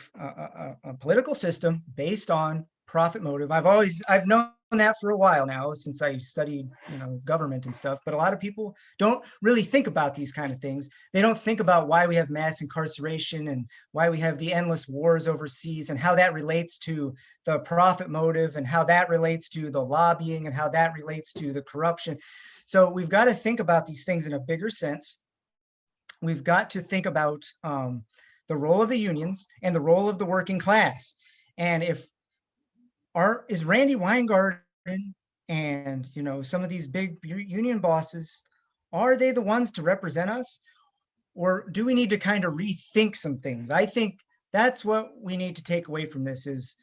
political system based on profit motive. I've known that for a while now, since I studied government and stuff, but a lot of people don't really think about these kind of things. They don't think about why we have mass incarceration and why we have the endless wars overseas, and how that relates to the profit motive, and how that relates to the lobbying, and how that relates to the corruption. So we've got to think about these things in a bigger sense. We've got to think about the role of the unions and the role of the working class. And is Randi Weingarten and some of these big union bosses, are they the ones to represent us, or do we need to kind of rethink some things? I think that's what we need to take away from this. Is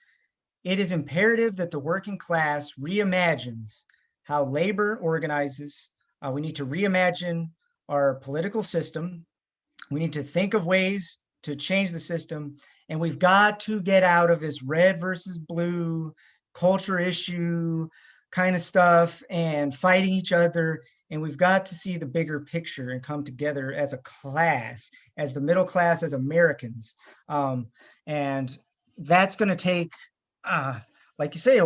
it is imperative that the working class reimagines how labor organizes. We need to reimagine our political system. We need to think of ways to change the system. And we've got to get out of this red versus blue culture issue kind of stuff and fighting each other. And we've got to see the bigger picture and come together as a class, as the middle class, as Americans. And that's going to take, like you say,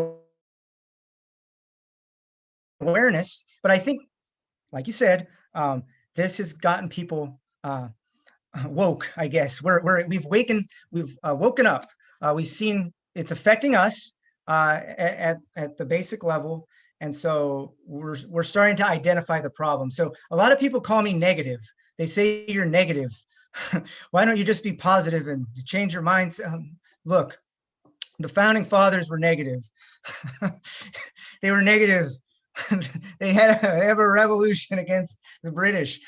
awareness. But I think, like you said, this has gotten people woke, I guess. We've woken up. We've seen it's affecting us at the basic level. And so we're starting to identify the problem. So a lot of people call me negative. They say you're negative. Why don't you just be positive and change your minds? Look, the founding fathers were negative. They were negative. They had a revolution against the British.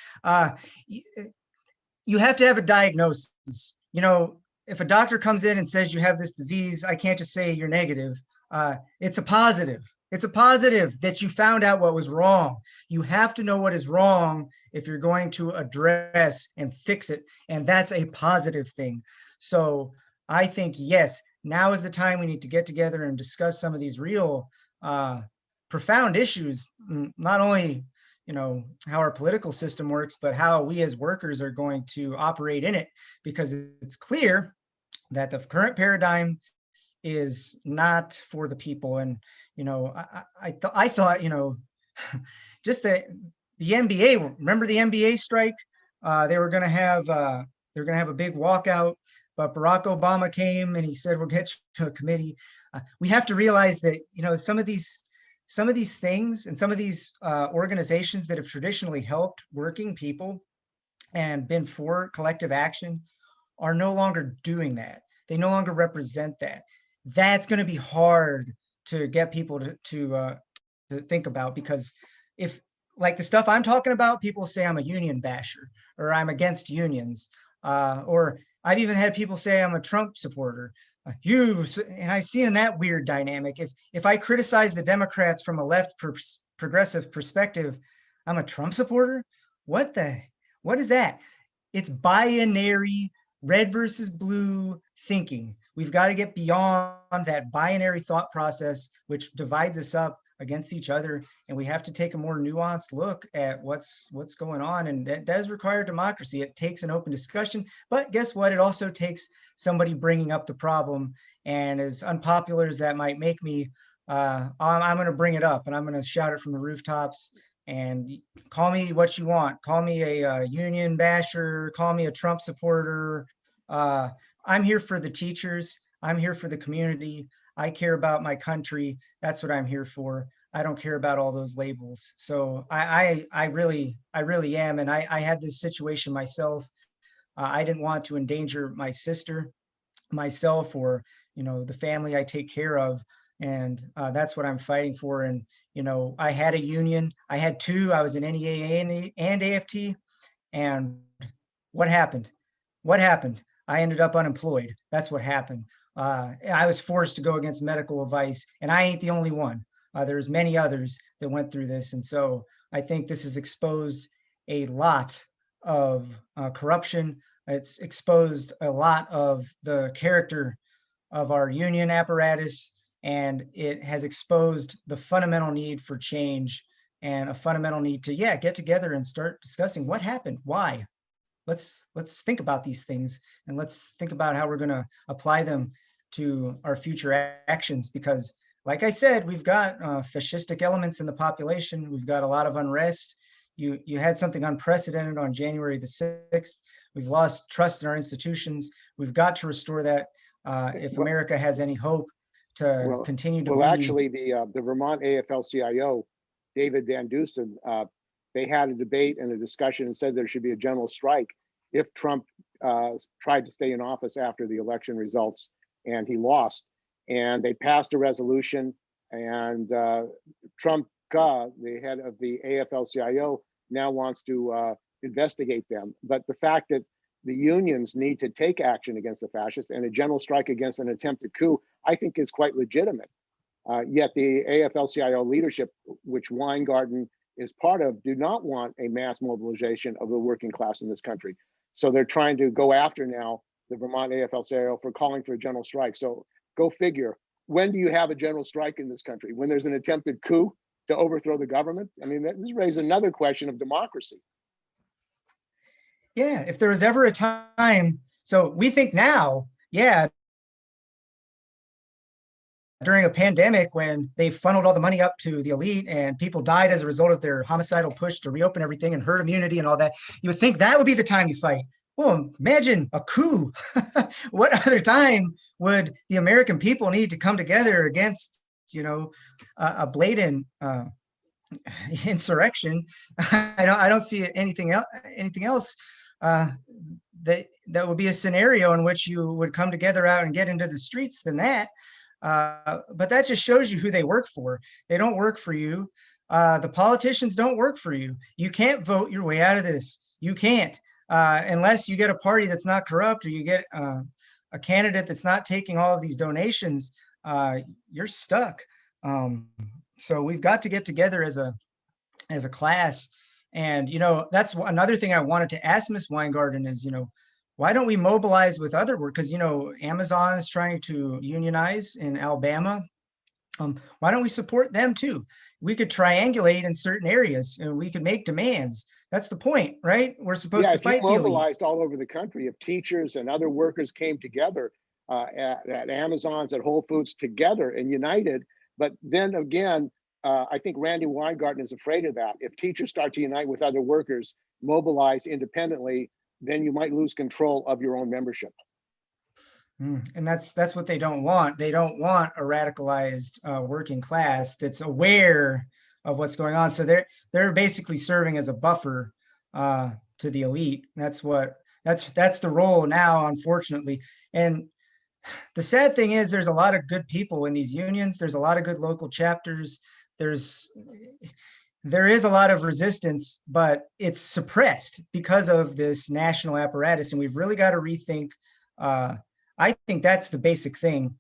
You have to have a diagnosis. If a doctor comes in and says you have this disease, I can't just say you're negative. It's a positive. It's a positive that you found out what was wrong. You have to know what is wrong if you're going to address and fix it. And that's a positive thing. So I think, yes, now is the time we need to get together and discuss some of these real profound issues, not only how our political system works, but how we as workers are going to operate in it, because it's clear that the current paradigm is not for the people. And I thought just the NBA. Remember the NBA strike? They were going to have a big walkout, but Barack Obama came and he said, "We'll get you to a committee." We have to realize that some of these things and some of these organizations that have traditionally helped working people and been for collective action are no longer doing that. They no longer represent that. That's going to be hard to get people to think about, because if, like the stuff I'm talking about, people say I'm a union basher or I'm against unions, or I've even had people say I'm a Trump supporter. And I see in that weird dynamic. If I criticize the Democrats from a left progressive perspective, I'm a Trump supporter. What is that? It's binary, red versus blue thinking. We've got to get beyond that binary thought process, which divides us up against each other. And we have to take a more nuanced look at what's going on. And that does require democracy. It takes an open discussion, but guess what? It also takes somebody bringing up the problem. And as unpopular as that might make me, I'm going to bring it up and I'm going to shout it from the rooftops. And call me what you want. Call me a union basher. Call me a Trump supporter. I'm here for the teachers. I'm here for the community. I care about my country. That's what I'm here for. I don't care about all those labels. So I really am. And I had this situation myself. I didn't want to endanger my sister, myself, or the family I take care of. And that's what I'm fighting for. And I had a union. I had two. I was in NEA and AFT. And what happened? I ended up unemployed. That's what happened. I was forced to go against medical advice, and I ain't the only one. There's many others that went through this. And so I think this has exposed a lot of corruption. It's exposed a lot of the character of our union apparatus, and it has exposed the fundamental need for change and a fundamental need to, get together and start discussing what happened, why. Let's think about these things, and let's think about how we're going to apply them to our future actions. Because, like I said, we've got fascistic elements in the population. We've got a lot of unrest. You had something unprecedented on January the 6th. We've lost trust in our institutions. We've got to restore that if America has any hope to continue to lead. Actually, the Vermont AFL-CIO, David Van Dusen, they had a debate and a discussion and said there should be a general strike if Trump tried to stay in office after the election results and he lost. And they passed a resolution, and Trump, the head of the AFL-CIO, now wants to investigate them. But the fact that the unions need to take action against the fascists and a general strike against an attempted coup, I think is quite legitimate. Yet the AFL-CIO leadership, which Weingarten is part of, do not want a mass mobilization of the working class in this country. So they're trying to go after now the Vermont AFL-CIO for calling for a general strike. So go figure. When do you have a general strike in this country? When there's an attempted coup to overthrow the government? I mean, this raises another question of democracy. Yeah, if there was ever a time, so we think now, during a pandemic when they funneled all the money up to the elite and people died as a result of their homicidal push to reopen everything and herd immunity and all that, you would think that would be the time you fight. Well, imagine a coup. What other time would the American people need to come together against, a blatant insurrection? I don't see anything else that would be a scenario in which you would come together out and get into the streets than that. But that just shows you who they work for. They don't work for you. The politicians don't work for you. You can't vote your way out of this. You can't, unless you get a party that's not corrupt, or you get a candidate that's not taking all of these donations. You're stuck. So we've got to get together as a class. And, that's another thing I wanted to ask Ms. Weingarten is, why don't we mobilize with other work? Because, Amazon is trying to unionize in Alabama. Why don't we support them too? We could triangulate in certain areas and we could make demands. That's the point, right? We're supposed to fight the elite. Mobilized all over the country, if teachers and other workers came together at Amazon's, at Whole Foods together and united. But then again, I think Randi Weingarten is afraid of that. If teachers start to unite with other workers, mobilize independently, then you might lose control of your own membership. And that's what they don't want. They don't want a radicalized working class that's aware of what's going on. So they're basically serving as a buffer to the elite. That's the role now, unfortunately. And the sad thing is, there's a lot of good people in these unions. There's a lot of good local chapters. There is a lot of resistance, but it's suppressed because of this national apparatus. And we've really got to rethink. I think that's the basic thing.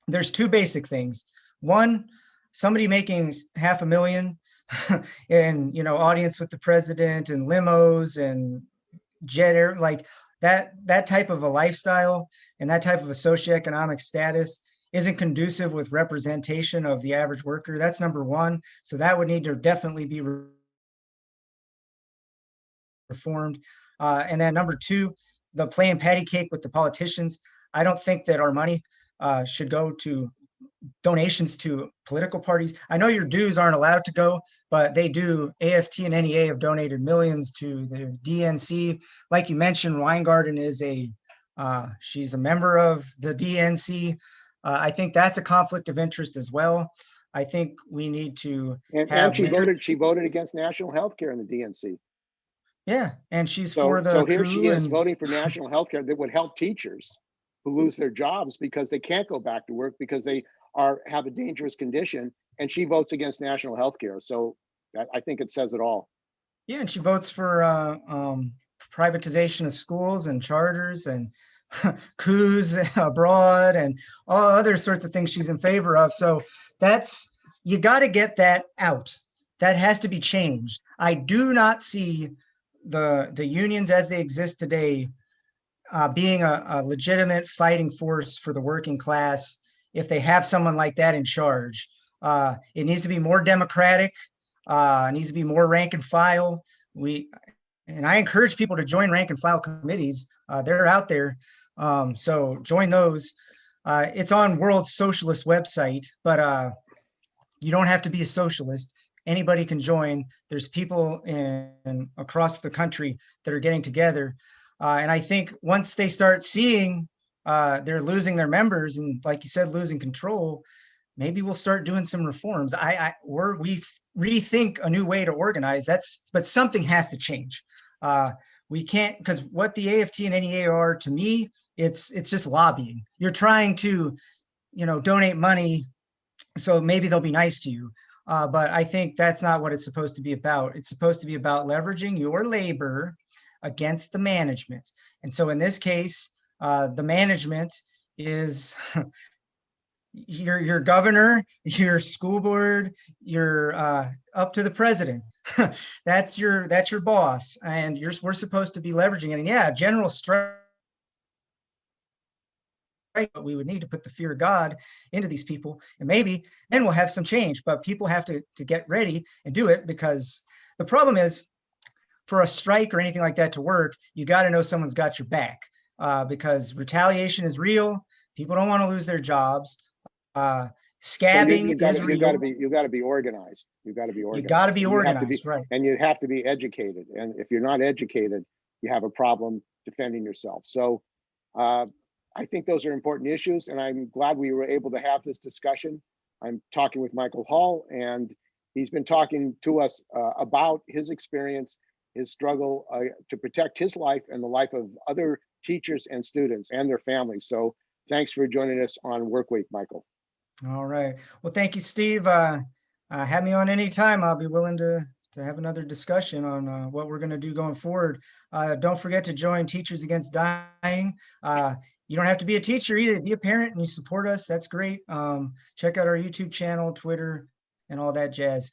There's two basic things. One, somebody making $500,000 and, audience with the president and limos and jet air, like that type of a lifestyle and that type of a socioeconomic status isn't conducive with representation of the average worker. That's number one. So that would need to definitely be reformed. And then number two, the playing patty cake with the politicians. I don't think that our money should go to donations to political parties. I know your dues aren't allowed to go, but they do. AFT and NEA have donated millions to the DNC. Like you mentioned, Weingarten is she's a member of the DNC. I think that's a conflict of interest as well. I think we need to and she voted against national health care in the DNC. Yeah, and she's for the so here she is voting for national health care that would help teachers who lose their jobs because they can't go back to work because they have a dangerous condition, and she votes against national health care. So I think it says it all. Yeah, and she votes for privatization of schools and charters and coups abroad and all other sorts of things she's in favor of. So you got to get that out. That has to be changed. I do not see the unions as they exist today being a legitimate fighting force for the working class if they have someone like that in charge. It needs to be more democratic. It needs to be more rank and file. And I encourage people to join rank and file committees. They're out there. So join those. It's on World Socialist website, but you don't have to be a socialist. Anybody can join. There's people across the country that are getting together. And I think once they start seeing they're losing their members and, like you said, losing control, maybe we'll start doing some reforms. We rethink a new way to organize. But something has to change. We can't, because what the AFT and NEA are, to me, it's just lobbying. You're trying to, donate money, so maybe they'll be nice to you. But I think that's not what it's supposed to be about. It's supposed to be about leveraging your labor against the management. And so in this case, the management is your governor, your school board, your up to the president. That's your boss, and we're supposed to be leveraging it. And yeah, general strike, but we would need to put the fear of God into these people, and maybe then we'll have some change. But people have to get ready and do it, because the problem is, for a strike or anything like that to work, you got to know someone's got your back, because retaliation is real. People don't want to lose their jobs. Scabbing you is real. you got to be organized. You got to be organized. You got to be And you have to organized, right? and you have to be educated. And if you're not educated, you have a problem defending yourself. So I think those are important issues, and I'm glad we were able to have this discussion. I'm talking with Michael Hall, and he's been talking to us about his experience, his struggle to protect his life and the life of other teachers and students and their families. So thanks for joining us on Work Week, Michael. All right. Well, thank you, Steve. Have me on any time. I'll be willing to have another discussion on what we're going to do going forward. Don't forget to join Teachers Against Dying. You don't have to be a teacher either. Be a parent and you support us. That's great. Check out our YouTube channel, Twitter, and all that jazz.